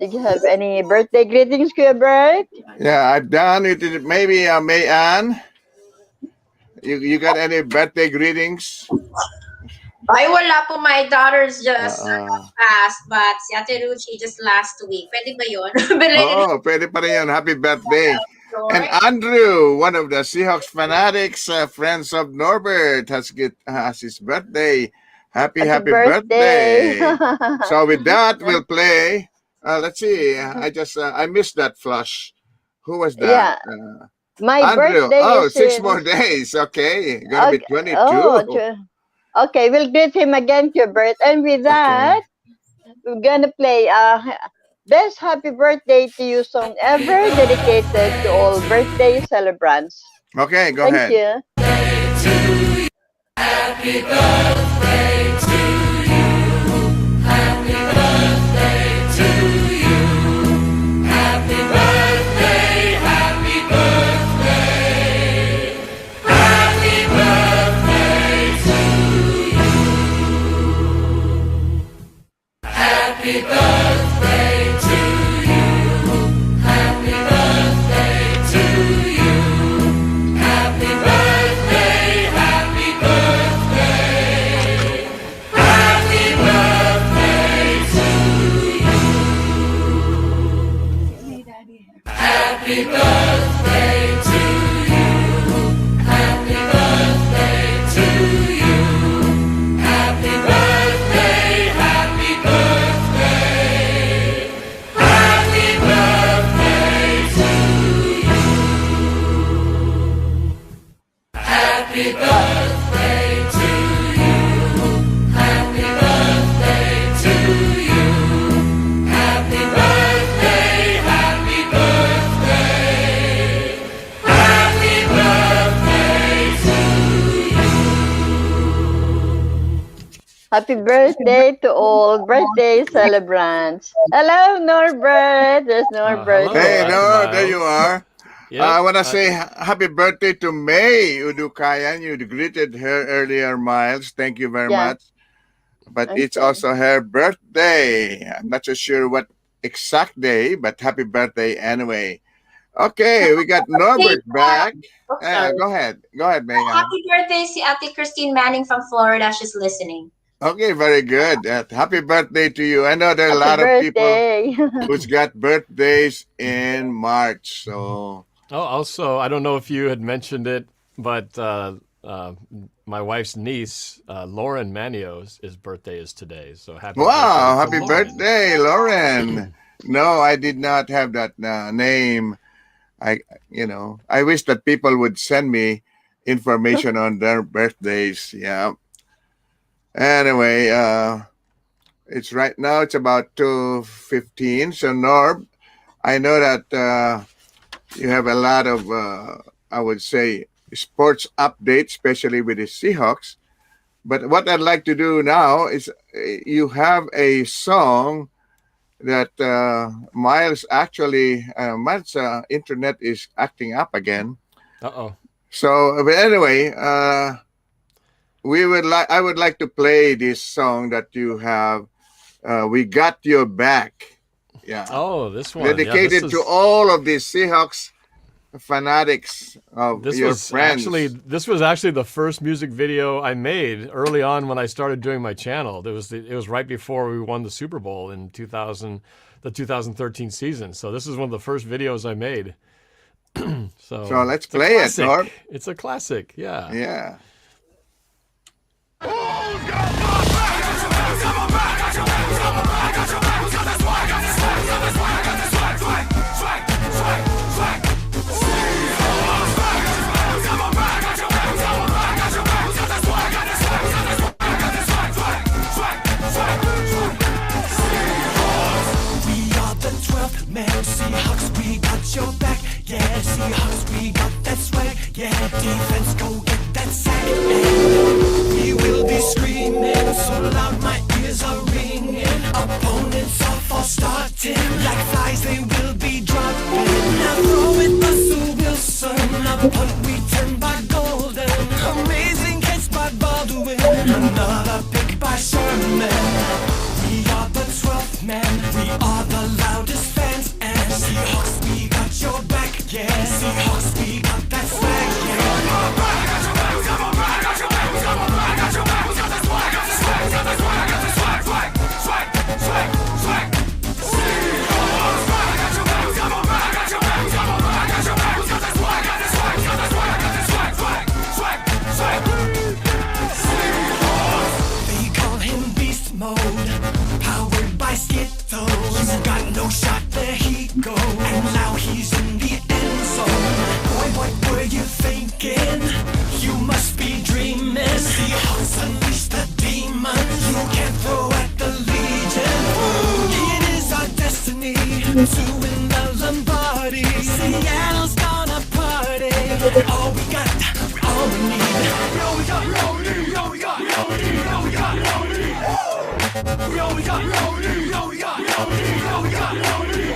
Speaker 21: Did you have any birthday greetings, Kuya Bert?
Speaker 1: Yeah, I've done it. Maybe May Ann. You got any birthday greetings?
Speaker 20: Ay, wala po. My daughter's just passed, but si Ate Ruchi just last week. Pwede ba yun?
Speaker 1: Oh, pwede pa rin yun. Happy birthday. And Andrew, one of the Seahawks fanatics, friends of Norbert, has his birthday. Happy birthday. So with that, we'll play. Let's see. I missed that flush. Who was that?
Speaker 21: Yeah. My
Speaker 1: Andrew.
Speaker 21: birthday is
Speaker 1: 6 more days. Okay. Gonna be 22.
Speaker 21: Okay, we'll greet him again, Hubert. And with that, we're gonna play best happy birthday to you song ever, dedicated to all birthday celebrants.
Speaker 1: Okay, go
Speaker 21: Thank
Speaker 1: ahead.
Speaker 21: you.
Speaker 9: Happy birthday to you. Happy birthday to you. Happy birthday, happy birthday. Happy birthday to you. Happy birthday to you. Happy birthday to you. Happy birthday, happy birthday. Happy birthday to you. Happy birthday to you. Happy birthday to you. Happy birthday, happy birthday. Happy birthday to you. Happy birthday to you. Happy birthday to you. Happy birthday, happy birthday. Happy birthday to you.
Speaker 21: Happy birthday to all birthday celebrants. Hello, Norbert. There's Norbert.
Speaker 1: Hey, no, there you are.
Speaker 10: Yep.
Speaker 1: I want to say happy birthday to May Udukayan. You greeted her earlier, Miles. Thank you very
Speaker 21: Yeah.
Speaker 1: much. But
Speaker 21: Okay.
Speaker 1: it's also her birthday. I'm not so sure what exact day, but happy birthday anyway. Okay, we got Norbert back.
Speaker 20: sorry.
Speaker 1: Go ahead. Go ahead, May.
Speaker 20: Happy birthday si Ate Christine Manning from Florida. She's listening.
Speaker 1: Okay, very good. Happy birthday to you. I know there are a lot of
Speaker 21: birthday.
Speaker 1: people who's got birthdays in March. So
Speaker 10: Oh, also, I don't know if you had mentioned it, but my wife's niece, Lauren Manios, his birthday is today. So happy
Speaker 1: wow,
Speaker 10: birthday
Speaker 1: happy
Speaker 10: to Lauren.
Speaker 1: birthday, Lauren. No, I did not have that name. I wish that people would send me information on their birthdays. Yeah. Anyway, it's right now. It's about 2:15. So Norb, I know that you have a lot of, I would say, sports updates, especially with the Seahawks. But what I'd like to do now is you have a song that Miles actually, Miles' internet is acting up again.
Speaker 10: Uh-oh.
Speaker 1: So, but anyway, I would like to play this song that you have. We Got Your Back. Yeah.
Speaker 10: Oh, this one.
Speaker 1: Dedicated
Speaker 10: this
Speaker 1: to all of the Seahawks fanatics of
Speaker 10: This
Speaker 1: your
Speaker 10: was
Speaker 1: friends.
Speaker 10: this was actually the first music video I made early on when I started doing my channel. It was right before we won the Super Bowl in the 2013 season. So this is one of the first videos I made. So
Speaker 1: let's
Speaker 10: it's a
Speaker 1: play it,
Speaker 10: classic.
Speaker 1: Norb.
Speaker 10: It's a classic. Yeah.
Speaker 1: Yeah.
Speaker 9: Man, Seahawks, we got your back. Yeah, Seahawks, we got that swag. Yeah, defense, go get that sack. Doing the Lombardi. Seattle's gonna party. All we got, all we need. Yo, we got, yo, we need, yo, we got, yo, we need, yo, we got, yo, we need. Yo, we got, yo, we need, yo, we got, yo, we need, yo, we got, yo, we need.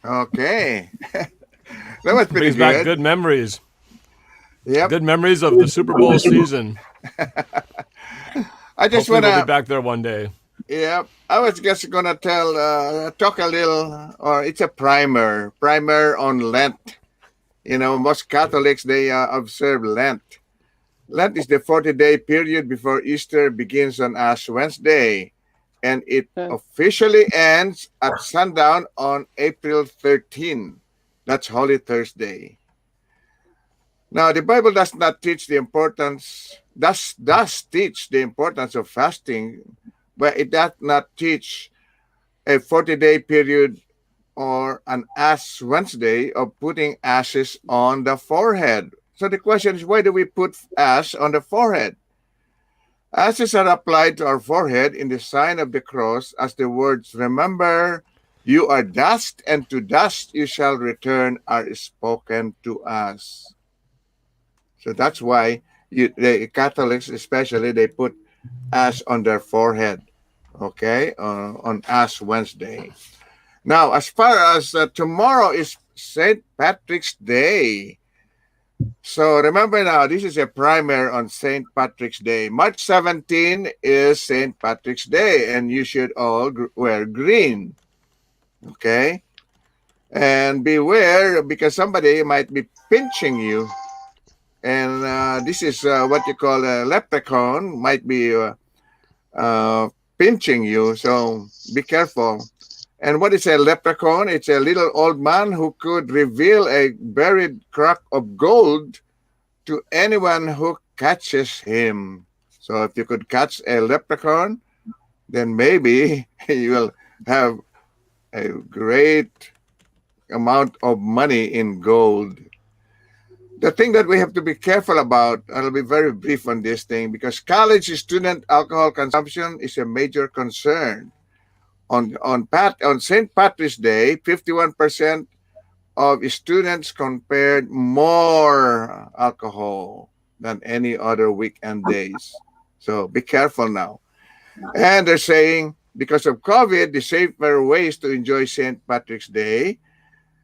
Speaker 1: Okay. That was pretty
Speaker 10: Brings back good memories.
Speaker 1: Yep.
Speaker 10: Good memories of the Super Bowl season.
Speaker 1: I just
Speaker 10: Hopefully
Speaker 1: want
Speaker 10: we'll be
Speaker 1: to.
Speaker 10: back there one day.
Speaker 1: Yeah, I was just gonna talk a little, or it's a primer on Lent. You know, most Catholics they observe Lent. Lent is the 40-day period before Easter begins on Ash Wednesday, and it officially ends at sundown on April 13. That's Holy Thursday. Now, the Bible does not teach the importance. Does teach the importance of fasting, but it does not teach a 40-day period or an Ash Wednesday of putting ashes on the forehead. So the question is, why do we put ash on the forehead? Ashes are applied to our forehead in the sign of the cross as the words, "Remember, you are dust, and to dust you shall return," are spoken to us. So that's why the Catholics especially, they put ash on their forehead, okay, on Ash Wednesday. Now, as far as tomorrow is St. Patrick's Day. So remember now, this is a primer on St. Patrick's Day. March 17 is St. Patrick's Day, and you should all wear green, okay? And beware, because somebody might be pinching you. And this is what you call a leprechaun, might be pinching you, so be careful. And what is a leprechaun? It's a little old man who could reveal a buried crock of gold to anyone who catches him. So if you could catch a leprechaun, then maybe you will have a great amount of money in gold. The thing that we have to be careful about, I'll be very brief on this thing, because college student alcohol consumption is a major concern. On St. Patrick's Day, 51% of students compared more alcohol than any other weekend days. So be careful now. And they're saying, because of COVID, the safer ways to enjoy St. Patrick's Day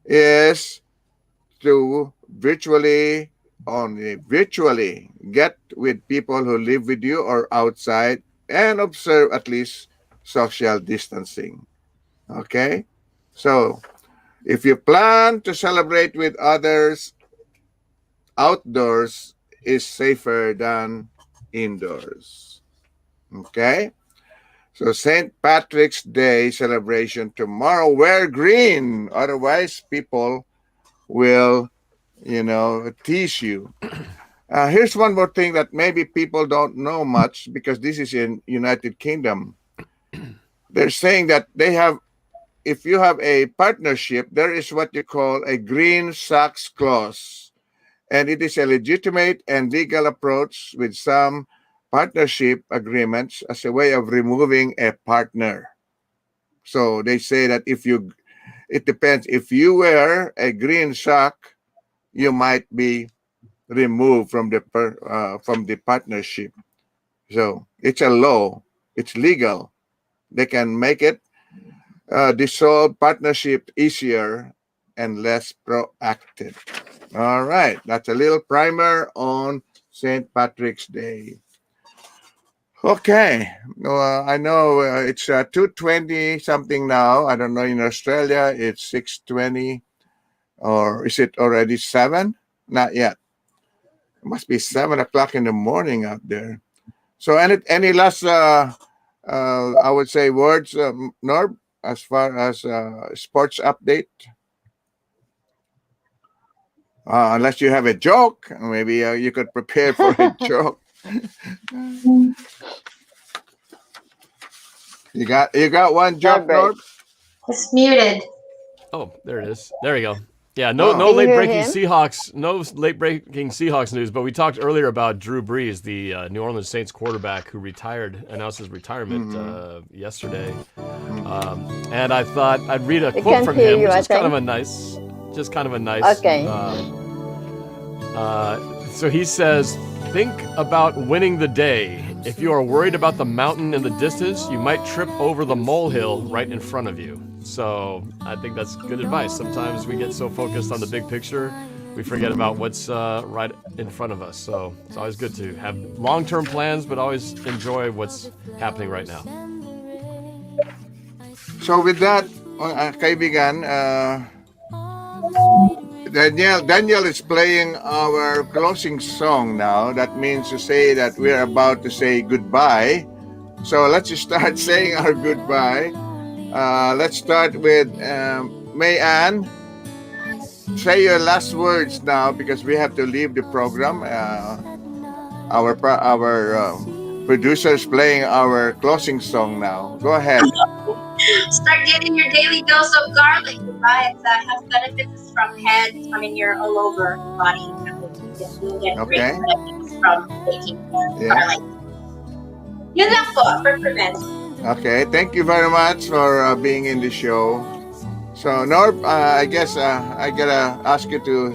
Speaker 1: is to virtually get with people who live with you or outside and observe at least social distancing. Okay? So, if you plan to celebrate with others, outdoors is safer than indoors. Okay? So, St. Patrick's Day celebration tomorrow, wear green. Otherwise, people will, tease you. Here's one more thing that maybe people don't know much, because this is in United Kingdom. They're saying that if you have a partnership, there is what you call a green socks clause. And it is a legitimate and legal approach with some partnership agreements as a way of removing a partner. So they say that it depends. If you wear a green sock, you might be removed from the partnership. So it's a law. It's legal. They can make it dissolve partnership easier and less proactive. All right. That's a little primer on St. Patrick's Day. Okay. I know it's 2:20 something now. I don't know. In Australia, it's 6:20. Or is it already 7? Not yet. It must be 7 o'clock in the morning out there. So any last, I would say, words, Norb, as far as sports update? Unless you have a joke, maybe you could prepare for a joke. You got one job, Norb?
Speaker 20: It's muted.
Speaker 10: Oh, there it is. There you go. Yeah, no
Speaker 21: Can you
Speaker 10: late
Speaker 21: hear
Speaker 10: breaking
Speaker 21: him?
Speaker 10: Seahawks news, but we talked earlier about Drew Brees, the New Orleans Saints quarterback who announced his retirement yesterday. And I thought I'd read a
Speaker 21: They
Speaker 10: quote
Speaker 21: can't
Speaker 10: from
Speaker 21: hear
Speaker 10: him,
Speaker 21: you,
Speaker 10: which
Speaker 21: I
Speaker 10: is kind of
Speaker 21: think.
Speaker 10: a nice.
Speaker 21: Okay.
Speaker 10: So he says, "Think about winning the day. If you are worried about the mountain in the distance, you might trip over the molehill right in front of you." So I think that's good advice. Sometimes we get so focused on the big picture, we forget about what's right in front of us. So it's always good to have long-term plans, but always enjoy what's happening right now.
Speaker 1: So with that, kaibigan, Daniel is playing our closing song now. That means to say that we're about to say goodbye. So let's just start saying our goodbye. Let's start with May-Ann. Say your last words now because we have to leave the program. Our producer is playing our closing song now. Go ahead.
Speaker 20: Start getting your daily dose of garlic. Goodbye. It's health benefits from head, your all over body. You'll get great benefits from taking garlic. Yun lang po for prevention.
Speaker 1: Okay, thank you very much for being in the show. So, Norb, I guess I gotta ask you to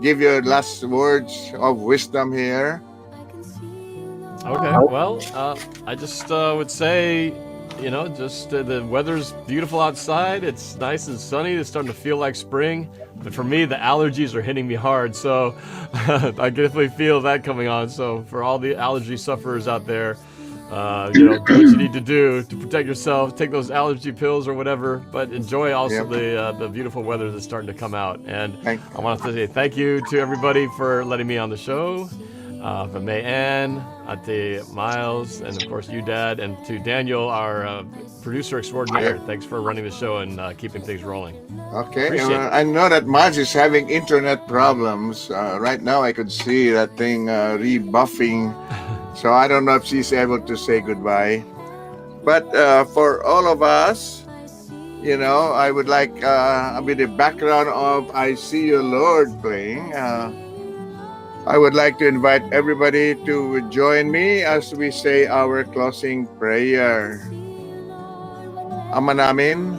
Speaker 1: give your last words of wisdom here.
Speaker 10: Okay, well, I just would say, the weather's beautiful outside. It's nice and sunny. It's starting to feel like spring. But for me, the allergies are hitting me hard. So I definitely feel that coming on. So for all the allergy sufferers out there, do what you need to do to protect yourself. Take those allergy pills or whatever. But enjoy also the beautiful weather that's starting to come out. And I want to say thank you to everybody for letting me on the show. From May-Ann, Ate Miles, and of course you, Dad, and to Daniel, our producer extraordinaire. Thanks for running the show and keeping things rolling.
Speaker 1: Okay, I know that Miles is having internet problems. Right now I could see that thing rebuffing, so I don't know if she's able to say goodbye. But for all of us, I would like, with the background of I See You Lord playing, I would like to invite everybody to join me as we say our closing prayer. Ama namin,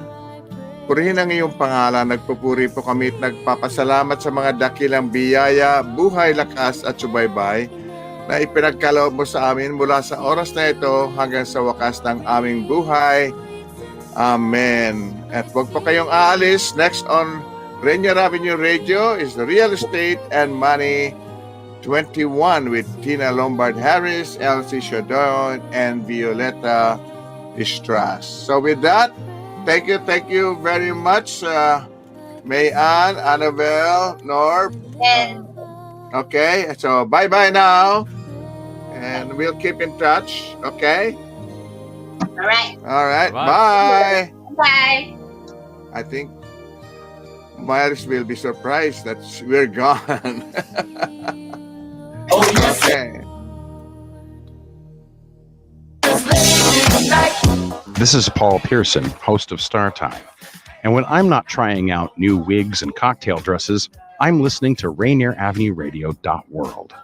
Speaker 1: purihin ang iyong pangalan. Nagpupuri po kami at nagpapasalamat sa mga dakilang biyaya, buhay, lakas at subaybay na ipinagkaloob mo sa amin mula sa oras na ito hanggang sa wakas ng aming buhay. Amen. At huwag po kayong aalis. Next on Rainier Avenue Radio is the Real Estate and Money 21 with Tina Lombard Harris, Elsie Shadon, and Violeta Istras. So with that, thank you very much, May-Ann, Annabelle, Norb. Okay, so bye-bye now, and we'll keep in touch, okay? All right, bye.
Speaker 20: Bye.
Speaker 1: I think Myers will be surprised that we're gone. Okay.
Speaker 12: This is Paul Pearson, host of Star Time. And when I'm not trying out new wigs and cocktail dresses, I'm listening to Rainier Avenue Radio.world.